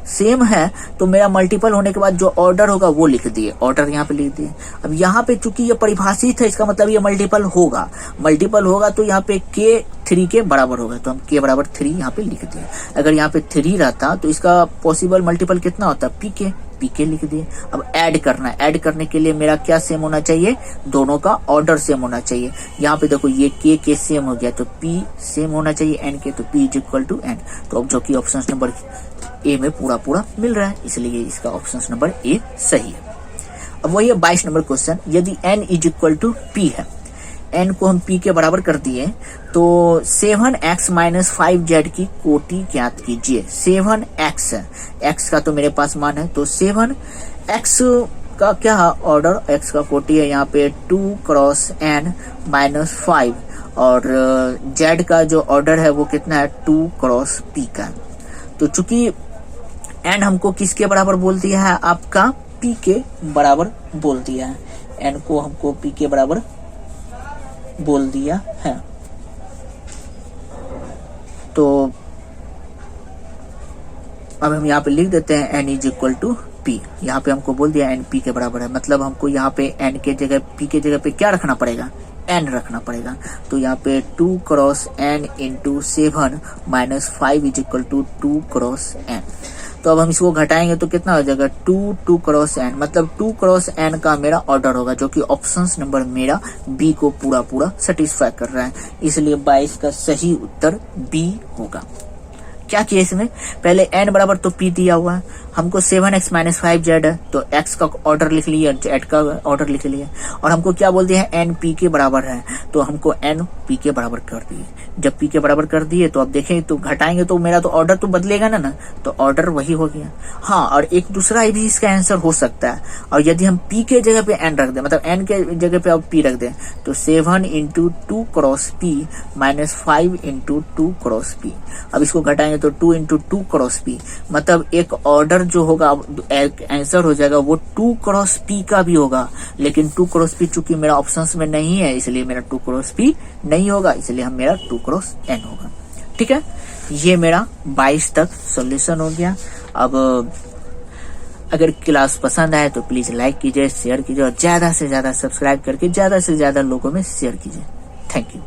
सेम है तो मेरा मल्टीपल होने के बाद जो ऑर्डर होगा वो लिख दिए, ऑर्डर यहाँ पे लिख दिए। अब यहाँ पे चूंकि ये परिभाषित है इसका मतलब ये मल्टीपल होगा तो यहाँ पे K 3 के बराबर होगा, तो हम K बराबर 3 यहाँ पे लिख दिए। अगर यहाँ पे 3 रहता तो इसका पॉसिबल मल्टीपल कितना होता PK लिख दिए। अब ऐड करना है, ऐड करने के लिए मेरा क्या सेम होना चाहिए, दोनों का ऑर्डर सेम होना चाहिए। यहाँ पे देखो ये K सेम हो गया तो P सेम होना चाहिए N के, तो P is equal to N। तो अब जो कि ऑप्शन नंबर A में पूरा मिल रहा है, इसलिए इसका ऑप्शन नंबर A सही है। अब वही है 22 नंबर क्वेश्चन, यदि N is equal to P है, N को हम P के बराबर कर दिए तो 7x माइनस 5z की कोटि ज्ञात कीजिए। 7x है, x का तो मेरे पास मान है, तो 7x का क्या ऑर्डर, x का कोटि है यहाँ पे 2 क्रॉस n माइनस 5 और z का जो ऑर्डर है वो कितना है 2 क्रॉस p का। तो चूंकि n हमको किसके बराबर बोल दिया है, आपका p के बराबर बोल दिया है, n को हमको p के बराबर बोल दिया है। तो अब हम यहाँ पे लिख देते हैं n is equal to P। यहाँ पे हमको बोल दिया n P के बराबर है, मतलब हमको यहाँ पे n के जगह P के जगह पे क्या रखना पड़ेगा, n रखना पड़ेगा। तो यहाँ पे 2 cross n into 7 minus 5 is equal to 2 cross n। तो अब हम इसको घटाएंगे तो कितना हो जाएगा 2 क्रॉस n, मतलब 2 क्रॉस n का मेरा ऑर्डर होगा, जो कि ऑप्शन नंबर मेरा B को पूरा सेटिस्फाई कर रहा है, इसलिए 22 का सही उत्तर B होगा। क्या किया इसमें, पहले n बराबर तो P दिया हुआ है, हमको 7x माइनस 5z है तो x का ऑर्डर लिख लिया, z का ऑर्डर लिख लिया, और हमको क्या बोल दिया है n P के बराबर है तो हमको n P के बराबर कर दिए। जब P के बराबर कर दिए तो अब देखें तो घटाएंगे तो मेरा तो ऑर्डर तो बदलेगा ना, तो ऑर्डर वही हो गया। हाँ, और एक दूसरा भी इसका आंसर हो सकता है, और यदि हम P के जगह पे n रख दें, मतलब n के जगह पे अब P रख दें तो 7 into 2 cross P minus 5 into 2 cross P। अब इसको घटाएंगे तो 2 इंटू 2 क्रॉस P, मतलब एक ऑर्डर जो होगा एक आंसर हो जाएगा वो 2 क्रॉस P का भी होगा, लेकिन 2 क्रॉस P चूंकि मेरा ऑप्शंस में नहीं है इसलिए मेरा 2 क्रॉस P नहीं होगा, इसलिए हम मेरा 2 क्रॉस N होगा। ठीक है, ये मेरा 22 तक सॉल्यूशन हो गया। अब अगर क्लास पसंद आए तो प्लीज लाइक कीजिए, शेयर कीजिए और ज्यादा से ज्यादा सब्सक्राइब करके ज्यादा से ज्यादा लोगों में शेयर कीजिए। Thank you.